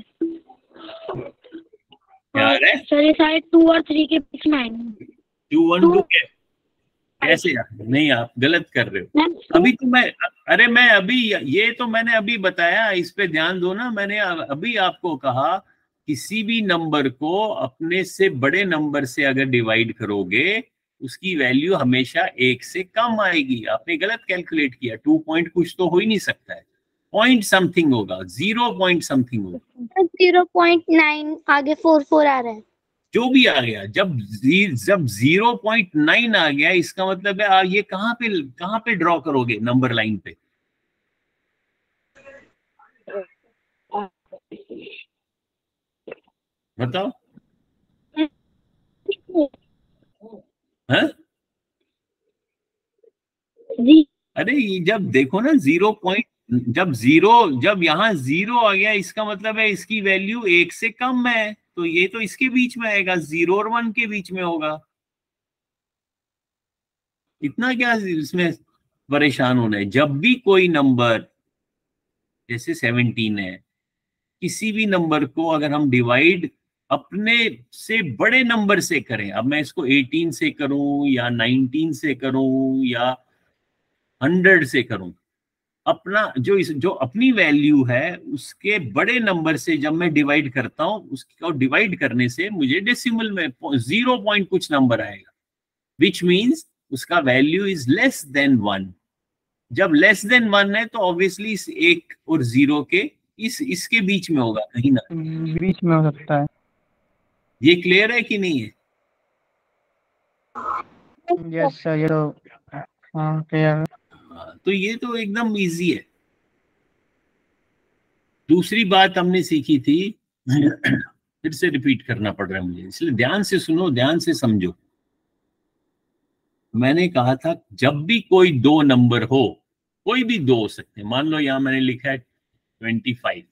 क्या आ रहा है? सर ये सारे 2 और 3 के बीच में आएंगे। 2 1 2 कैसे? नहीं, आप गलत कर रहे हो। अभी तो मैं, अरे मैं अभी, ये तो मैंने अभी बताया, इस पे ध्यान दो ना। मैंने अभी आपको कहा किसी भी नंबर को अपने से बड़े नंबर से अगर डिवाइड करोगे उसकी वैल्यू हमेशा 1 से कम आएगी। आपने गलत कैलकुलेट किया। 2 पॉइंट कुछ तो हो ही नहीं सकता है, पॉइंट समथिंग होगा, 0 पॉइंट समथिंग होगा। 0.9 आगे 4 आ रहा है। जो भी आ गया, जब 0.9 आ गया इसका मतलब है ये कहां पे ड्रॉ करोगे नंबर लाइन पे? बताओ। हाँ? जी अरे ये जब देखो ना 0 पॉइंट, जब यहाँ 0 आ गया इसका मतलब है इसकी वैल्यू 1 से कम है, तो ये तो इसके बीच में आएगा, 0 और 1 के बीच में होगा। इतना क्या इसमें परेशान होना है? जब भी कोई नंबर जैसे 17 है, किसी भी नंबर को अगर हम डिवाइड अपने से बड़े नंबर से करें, अब मैं इसको 18 से करूं या 19 से करूं या 100 से करूं, अपना जो अपनी वैल्यू है उसके बड़े नंबर से जब मैं डिवाइड करता हूं, उसको डिवाइड करने से मुझे डेसिमल में 0 पॉइंट कुछ नंबर आएगा, विच मीन्स उसका वैल्यू इज लेस देन 1। जब लेस देन 1 है तो ऑब्वियसली इस 1 और 0 के इसके बीच में होगा, कहीं ना बीच में हो सकता है। ये क्लियर है कि नहीं है? यस सर, ये तो हाँ क्लियर। तो ये तो एकदम इजी है। दूसरी बात हमने सीखी थी फिर से रिपीट करना पड़ रहा है मुझे, इसलिए ध्यान से सुनो, ध्यान से समझो। मैंने कहा था जब भी कोई दो नंबर हो, कोई भी दो हो सकते हैं, मान लो यहां मैंने लिखा है 25,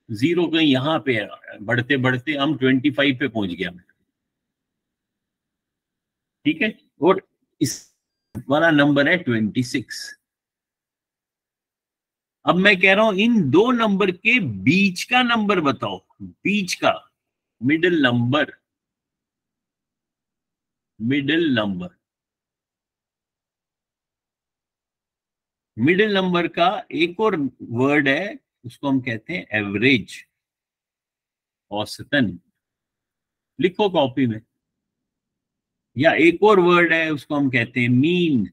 0 कहीं यहां पे बढ़ते बढ़ते हम 25 पे पहुंच गया मैं, ठीक है, और इस वाला नंबर है 26। अब मैं कह रहा हूं इन दो नंबर के बीच का नंबर बताओ, बीच का, middle number, middle number. Middle number का एक और वर्ड है, उसको हम कहते हैं एवरेज, औसतन। लिखो कॉपी में। या एक और वर्ड है उसको हम कहते हैं मीन।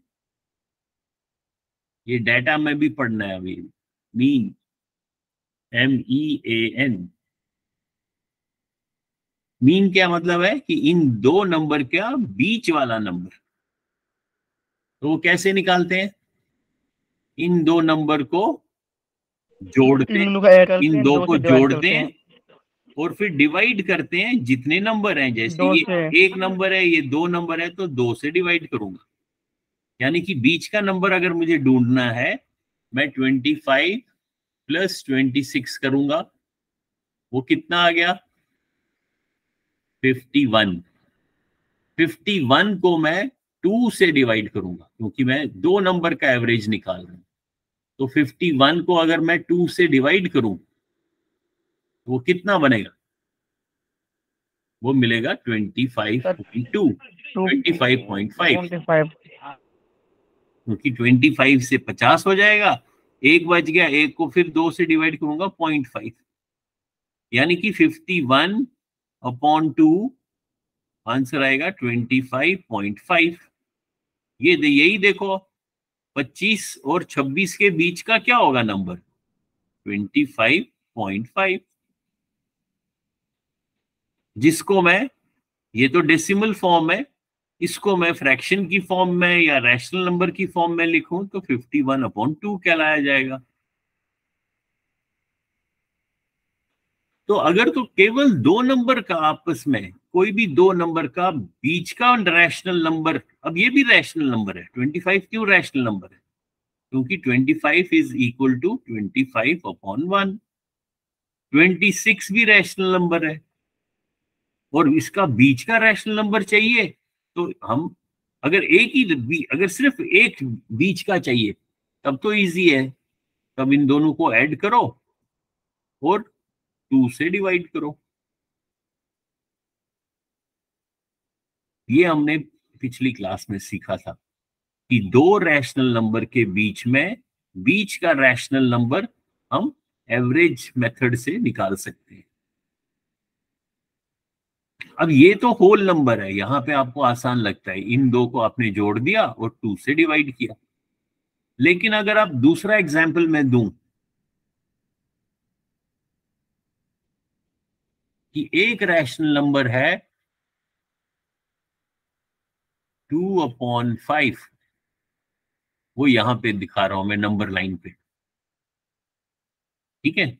ये डाटा में भी पढ़ना है अभी। Mean, MEAN। मीन क्या मतलब है कि इन दो नंबर का बीच वाला नंबर। तो वो कैसे निकालते हैं? इन दो नंबर को जोड़ते हैं, इन दोनों को ऐड करते इन हैं, दो 2 को से डिवाइड जोड़ते करते हैं और फिर डिवाइड करते हैं जितने नंबर हैं। जैसे 2 ये से। एक नंबर है, ये 2 नंबर है, तो 2 से डिवाइड करूंगा। यानी कि बीच का नंबर अगर मुझे ढूंढना है, मैं 25 प्लस 26 करूंगा, वो कितना आ गया? 51। 51 को मैं 2 से डिवाइड करूंगा, क्योंकि मैं दो नंबर का एवरेज निकाल रहा हूं। तो 51 को अगर मैं 2 से डिवाइड करूं, वो कितना बनेगा? वो मिलेगा 25.2, 25.5, 25। क्योंकि 25 से 50 हो जाएगा, एक बच गया, एक को फिर 2 से डिवाइड करूंगा 0.5, यानी कि 51/2 आंसर आएगा 25.5। यही देखो, 25 और 26 के बीच का क्या होगा नंबर? 25.5, जिसको मैं, ये तो डेसिमल फॉर्म है, इसको मैं फ्रैक्शन की फॉर्म में या रैशनल नंबर की फॉर्म में लिखूं तो 51/2 कहलाया जाएगा। तो अगर तो केवल दो नंबर का आपस में, कोई भी दो नंबर का बीच का रैशनल नंबर, अब ये भी रैशनल नंबर है, 25 क्यों रैशनल नंबर है? क्योंकि 25 इज इक्वल टू 25/1। 26 भी रैशनल नंबर है, और इसका बीच का रैशनल नंबर चाहिए, तो हम अगर अगर सिर्फ एक बीच का चाहिए तब तो इजी है, तब इन दोनों को ऐड करो और 2 से डिवाइड करो। ये हमने पिछली क्लास में सीखा था कि दो रैशनल नंबर के बीच में बीच का रैशनल नंबर हम एवरेज मेथड से निकाल सकते हैं। अब ये तो होल नंबर है, यहां पे आपको आसान लगता है, इन दो को आपने जोड़ दिया और 2 से डिवाइड किया। लेकिन अगर आप दूसरा एग्जाम्पल मैं दूं कि एक रैशनल नंबर है 2/5, वो यहां पे दिखा रहा हूं मैं नंबर लाइन पे, ठीक है।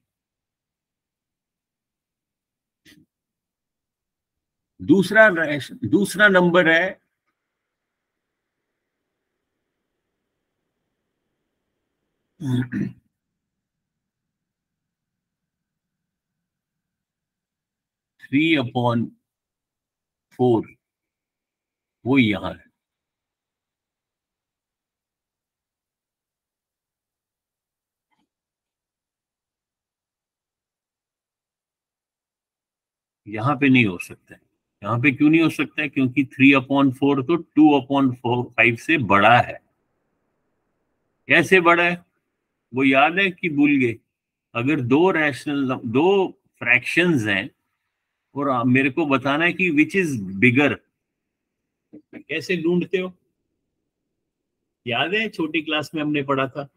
दूसरा नंबर है 3/4, वो यहां है। यहां पे नहीं हो सकता है। यहां पे क्यों नहीं हो सकता है? क्योंकि 3/4 तो 2/5 से बड़ा है। कैसे बड़ा है वो याद है कि भूल गए? अगर दो फ्रैक्शंस हैं और मेरे को बताना है कि विच इज बिगर, कैसे ढूंढते हो? याद है छोटी क्लास में हमने पढ़ा था,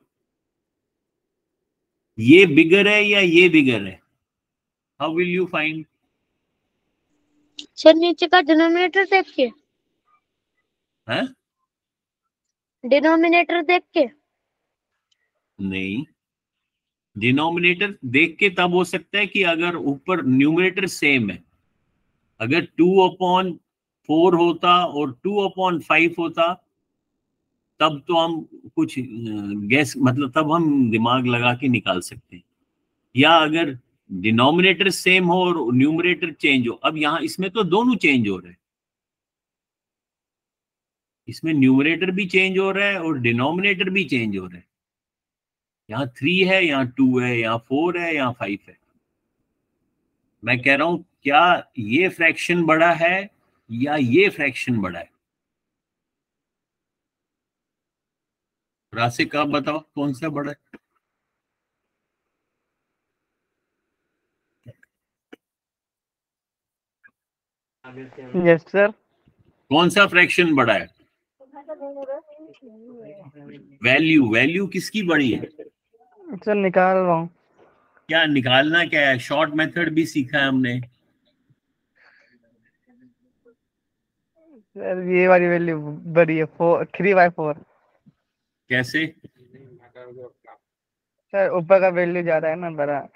ये बिगर है या ये बिगर है? How will you find? Sir नीचे का डिनोमिनेटर देख के, है डिनोमिनेटर देख के। नहीं, डिनोमिनेटर देख के तब हो सकता है कि अगर ऊपर न्यूमरेटर सेम है। अगर 2/4 होता और 2/5 होता, तब तो हम कुछ गैस, मतलब तब हम दिमाग लगा के निकाल सकते हैं। या अगर डिनोमिनेटर सेम हो और न्यूमरेटर चेंज हो, अब यहाँ इसमें तो दोनों चेंज हो रहे हैं, इसमें न्यूमरेटर भी चेंज हो रहा है और डिनोमिनेटर भी चेंज हो रहा है। यहाँ 3 है, यहाँ 2 है, यहाँ 4 है, यहाँ 5 है। मैं कह रहा हूं क्या ये फ्रैक्शन बड़ा है या ये फ्रैक्शन बड़ा है? राशिक आप बताओ कौन सा बड़ा है? Yes sir. कौन सा फ्रैक्शन बड़ा है? वैल्यू किसकी बड़ी है? सर निकाल रहा हूँ। क्या निकालना क्या है? शॉर्ट मेथड भी सीखा है हमने। सर ये वाली वैल्यू बड़ी है, 3/4। कैसे? सर ऊपर का वैल्यू ज्यादा है ना, बड़ा।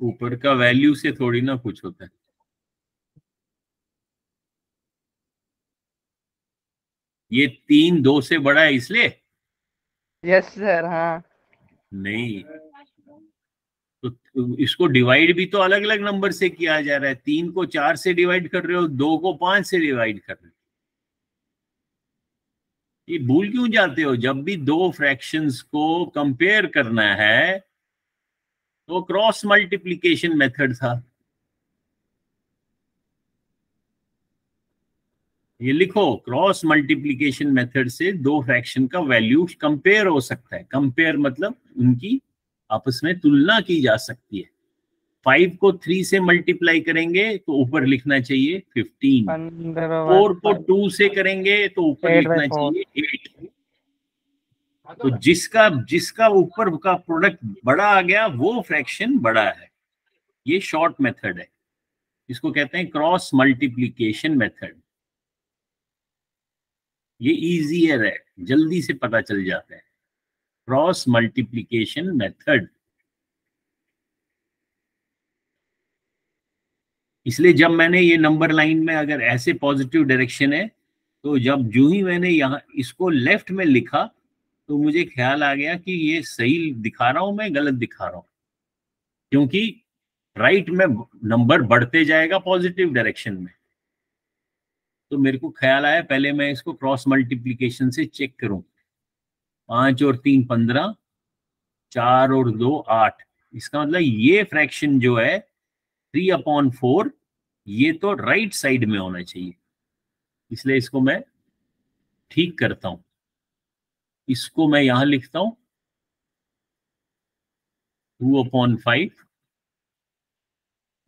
ऊपर का वैल्यू से थोड़ी ना कुछ होता है। ये 3 2 से बड़ा है इसलिए? यस सर, हाँ। नहीं, तो इसको डिवाइड भी तो अलग अलग नंबर से किया जा रहा है। 3 को 4 से डिवाइड कर रहे हो, 2 को 5 से डिवाइड कर रहे हो। ये भूल क्यों जाते हो? जब भी दो फ्रैक्शंस को कंपेयर करना है तो क्रॉस मल्टीप्लिकेशन मेथड था। ये लिखो, क्रॉस मल्टीप्लिकेशन मेथड से दो फ्रैक्शन का वैल्यू कंपेयर हो सकता है। कंपेयर मतलब उनकी आपस में तुलना की जा सकती है। 5 को 3 से मल्टीप्लाई करेंगे तो ऊपर लिखना चाहिए 15। 4 को 2 से करेंगे तो ऊपर लिखना चाहिए 8। तो जिसका जिसका ऊपर का प्रोडक्ट बड़ा आ गया वो फ्रैक्शन बड़ा है। ये शॉर्ट मेथड है, इसको कहते हैं क्रॉस मल्टीप्लिकेशन मेथड। ये इजियर है, जल्दी से पता चल जाता है। Cross multiplication method. इसलिए जब मैंने ये नंबर लाइन में अगर ऐसे पॉजिटिव डायरेक्शन है तो जब जो ही मैंने यहाँ इसको लेफ्ट में लिखा तो मुझे ख्याल आ गया कि ये सही दिखा रहा हूं मैं गलत दिखा रहा हूं, क्योंकि राइट में नंबर बढ़ते जाएगा पॉजिटिव डायरेक्शन में। तो मेरे को ख्याल आया पहले मैं इसको क्रॉस मल्टीप्लिकेशन से चेक करूं। 5 और 3 15, 4 और 2 8। इसका मतलब ये फ्रैक्शन जो है 3/4 ये तो राइट साइड में होना चाहिए। इसलिए इसको मैं ठीक करता हूं। इसको मैं यहां लिखता हूं 2/5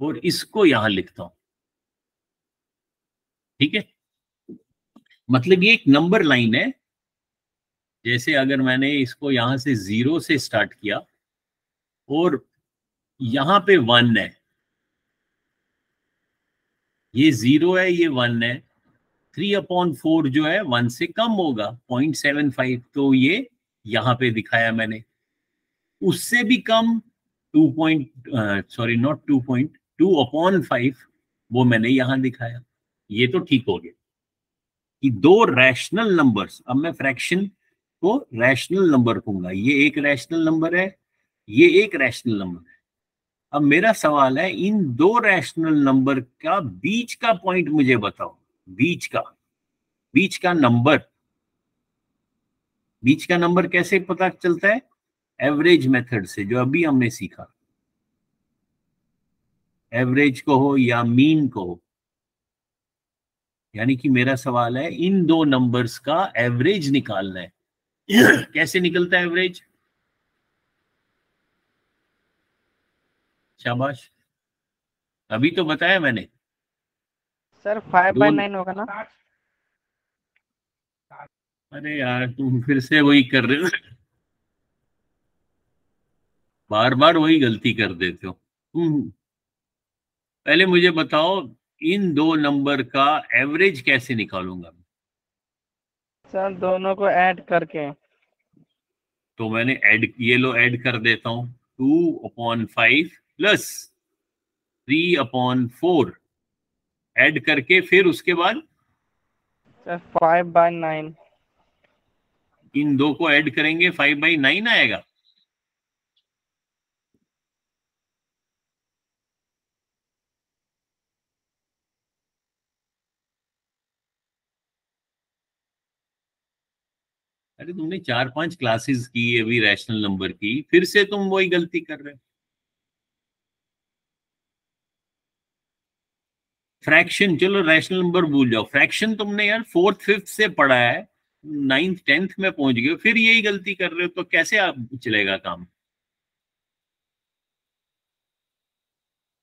और इसको यहां लिखता हूं। ठीक है, मतलब ये एक नंबर लाइन है। जैसे अगर मैंने इसको यहां से 0 से स्टार्ट किया और यहां पे 1 है, ये 0 है, ये 1 है। 3/4 जो है 1 से कम होगा, 0.75। तो ये यहां पे दिखाया मैंने। उससे भी कम 2 पॉइंट सॉरी नॉट 2.2/5 वो मैंने यहां दिखाया। ये तो ठीक हो गया कि दो रैशनल नंबर्स। अब मैं फ्रैक्शन को रैशनल नंबर कहूंगा। ये एक रैशनल नंबर है, ये एक रैशनल नंबर है। अब मेरा सवाल है इन दो रैशनल नंबर का बीच का पॉइंट मुझे बताओ। बीच का नंबर। बीच का नंबर कैसे पता चलता है? एवरेज मेथड से, जो अभी हमने सीखा। एवरेज को हो या मीन को हो। यानी कि मेरा सवाल है इन दो नंबर्स का एवरेज निकालना है। कैसे निकलता है एवरेज? शाबाश, अभी तो बताया मैंने। सर 5/9 होगा ना? अरे यार तुम फिर से वही कर रहे हो, बार बार वही गलती कर देते हो। पहले मुझे बताओ इन दो नंबर का एवरेज कैसे निकालूंगा? सर दोनों को ऐड करके। तो मैंने ऐड, ये लो ऐड कर देता हूं। 2/5 प्लस 3/4 ऐड करके फिर उसके बाद सर 5/9। इन दो को ऐड करेंगे 5/9 आएगा। अरे तुमने 4-5 क्लासेस की अभी रैशनल नंबर की, फिर से तुम वही गलती कर रहे हो। फ्रैक्शन चलो रैशनल नंबर भूल जाओ, फ्रैक्शन तुमने यार 4th 5th से पढ़ा है, 9th 10th में पहुंच गए, फिर यही गलती कर रहे हो तो कैसे आप चलेगा काम?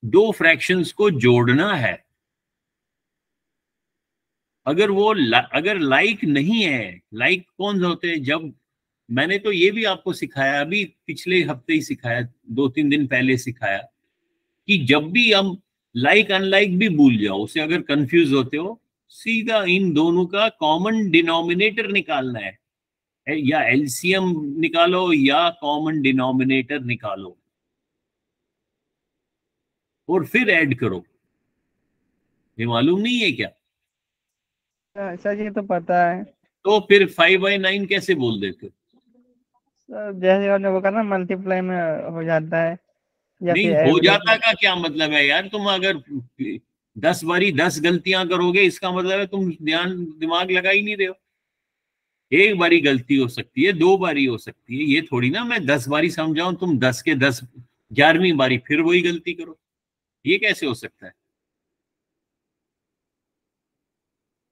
दो फ्रैक्शंस को जोड़ना है। अगर वो अगर लाइक नहीं है, लाइक कौन से होते हैं? जब मैंने तो ये भी आपको सिखाया, अभी पिछले हफ्ते ही सिखाया, 2-3 दिन पहले सिखाया कि जब भी हम लाइक अनलाइक भी भूल जाओ, उसे अगर कंफ्यूज होते हो, सीधा इन दोनों का कॉमन डिनोमिनेटर निकालना है। या एलसीएम निकालो या कॉमन डिनोमिनेटर निकालो और फिर ऐड करो। ये मालूम नहीं है क्या? सर ये तो पता है। तो फिर 5/9 कैसे बोल देते हो? सर जैसे आपने वो कहा ना मल्टीप्लाई में हो जाता है या नहीं फिर हो एवरेज जाता का क्या मतलब है यार? तुम अगर 10 बारी 10 गलतियां करोगे, इसका मतलब है तुम दिमाग लगा ही नहीं रहे हो। एक बारी गलती हो सकती है, 2 बारी हो सकती है, ये थोड़ी ना मैं 10 बारी समझाऊं तुम 10 के 10 11वीं बारी फिर वही गलती करो। ये कैसे हो सकता है?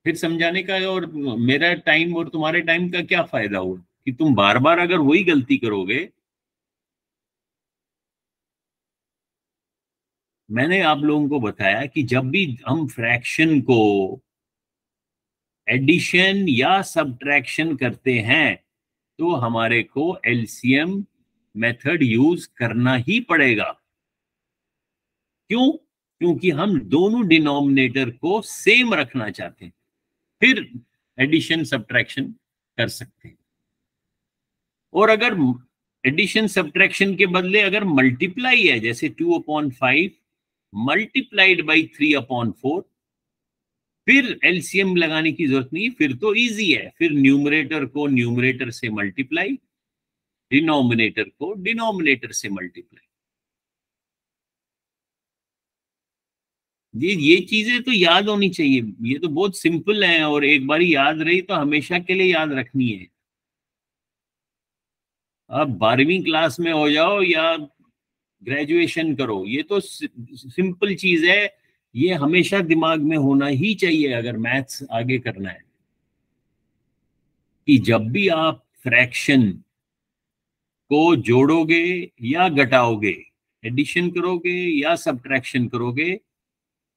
फिर समझाने का और मेरा टाइम और तुम्हारे टाइम का क्या फायदा हुआ कि तुम बार बार अगर वही गलती करोगे। मैंने आप लोगों को बताया कि जब भी हम फ्रैक्शन को एडिशन या सब्ट्रैक्शन करते हैं तो हमारे को एलसीएम मेथड यूज करना ही पड़ेगा। क्यों? क्योंकि हम दोनों डिनोमिनेटर को सेम रखना चाहते हैं, फिर एडिशन सब्ट्रैक्शन कर सकते हैं। और अगर एडिशन सब्ट्रैक्शन के बदले अगर मल्टीप्लाई है, जैसे 2/5 मल्टीप्लाइड बाई 3/4, फिर एलसीएम लगाने की जरूरत नहीं, फिर तो इजी है। फिर न्यूमरेटर को न्यूमरेटर से मल्टीप्लाई, डिनोमिनेटर को डिनोमिनेटर से मल्टीप्लाई। ये चीजें तो याद होनी चाहिए, ये तो बहुत सिंपल है और एक बारी याद रही तो हमेशा के लिए याद रखनी है। अब 12वीं क्लास में हो जाओ या ग्रेजुएशन करो, ये तो सिंपल चीज है। ये हमेशा दिमाग में होना ही चाहिए अगर मैथ्स आगे करना है, कि जब भी आप फ्रैक्शन को जोड़ोगे या घटाओगे, एडिशन करोगे या सब्ट्रैक्शन करोगे,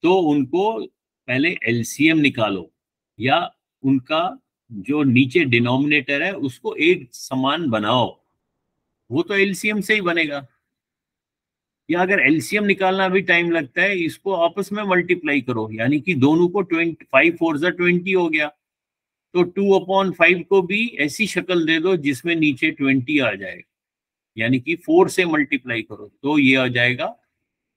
तो उनको पहले एलसीएम निकालो या उनका जो नीचे डिनोमिनेटर है उसको एक समान बनाओ, वो तो एलसीएम से ही बनेगा। या अगर एलसीएम निकालना भी टाइम लगता है, इसको आपस में मल्टीप्लाई करो, यानी कि दोनों को 5 4 20 हो गया, तो 2/5 को भी ऐसी शक्ल दे दो जिसमें नीचे 20 आ जाएगा, यानी कि 4 से मल्टीप्लाई करो तो ये आ जाएगा।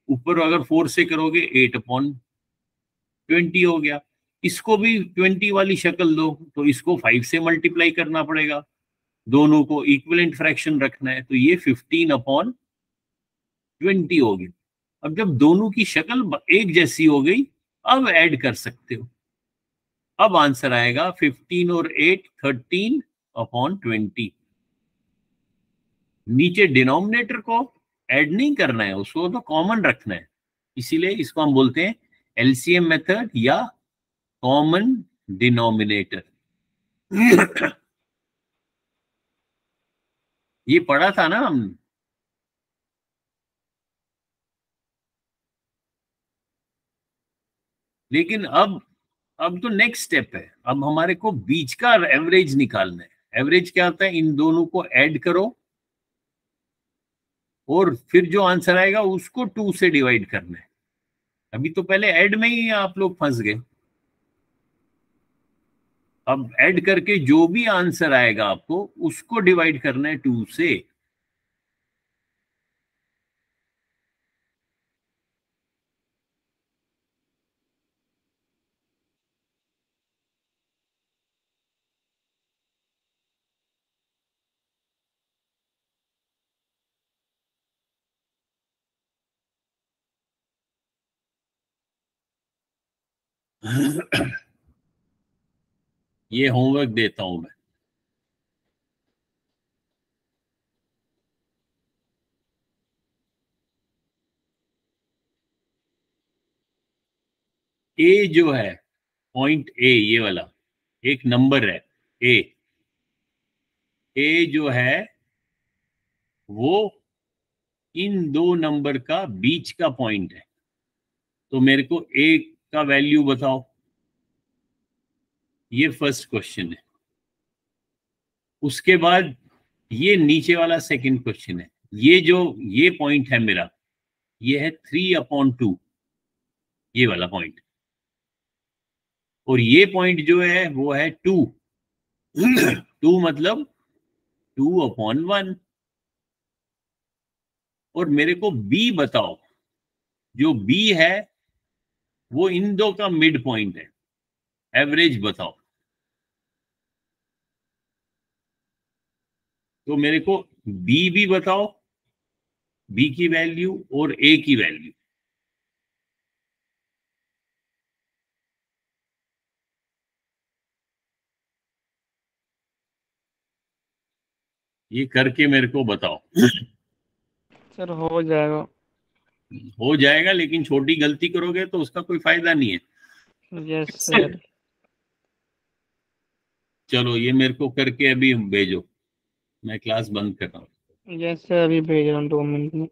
ऊपर अगर 4 से करोगे 8/20 हो गया। इसको भी 20 वाली शक्ल दो तो इसको 5 से मल्टीप्लाई करना पड़ेगा, दोनों को इक्विवेलेंट फ्रैक्शन रखना है, तो ये 15/20 हो गई। अब जब दोनों की शक्ल एक जैसी हो गई, अब ऐड कर सकते हो। अब आंसर आएगा 15 और 8 13/20। नीचे डिनोमिनेटर को ऐड नहीं करना है, उसको तो कॉमन रखना है, इसीलिए इसको हम बोलते हैं एलसीएम मेथड या कॉमन डिनोमिनेटर। ये पढ़ा था ना हम। लेकिन अब तो नेक्स्ट स्टेप है, अब हमारे को बीच का एवरेज निकालना है। एवरेज क्या होता है? इन दोनों को ऐड करो और फिर जो आंसर आएगा उसको 2 से डिवाइड करना है। अभी तो पहले ऐड में ही आप लोग फंस गए। अब ऐड करके जो भी आंसर आएगा आपको उसको डिवाइड करना है 2 से। ये होमवर्क देता हूं मैं। ए जो है, पॉइंट ए, ये वाला एक नंबर है ए। ए जो है वो इन दो नंबर का बीच का पॉइंट है। तो मेरे को ए का वैल्यू बताओ, ये फर्स्ट क्वेश्चन है। उसके बाद ये नीचे वाला सेकंड क्वेश्चन है। ये जो ये पॉइंट है मेरा, ये है 3/2, ये वाला पॉइंट। और ये पॉइंट जो है वो है 2। 2 मतलब 2/1। और मेरे को बी बताओ, जो बी है वो इन दो का मिड पॉइंट है। एवरेज बताओ। तो मेरे को बी भी बताओ, बी की वैल्यू और ए की वैल्यू। ये करके मेरे को बताओ। सर हो जाएगा। हो जाएगा, लेकिन छोटी गलती करोगे तो उसका कोई फायदा नहीं है। Yes sir. चलो ये मेरे को करके अभी भेजो, मैं क्लास बंद कर रहा हूँ। यस सर, अभी भेज रहा हूँ 2 मिनट में।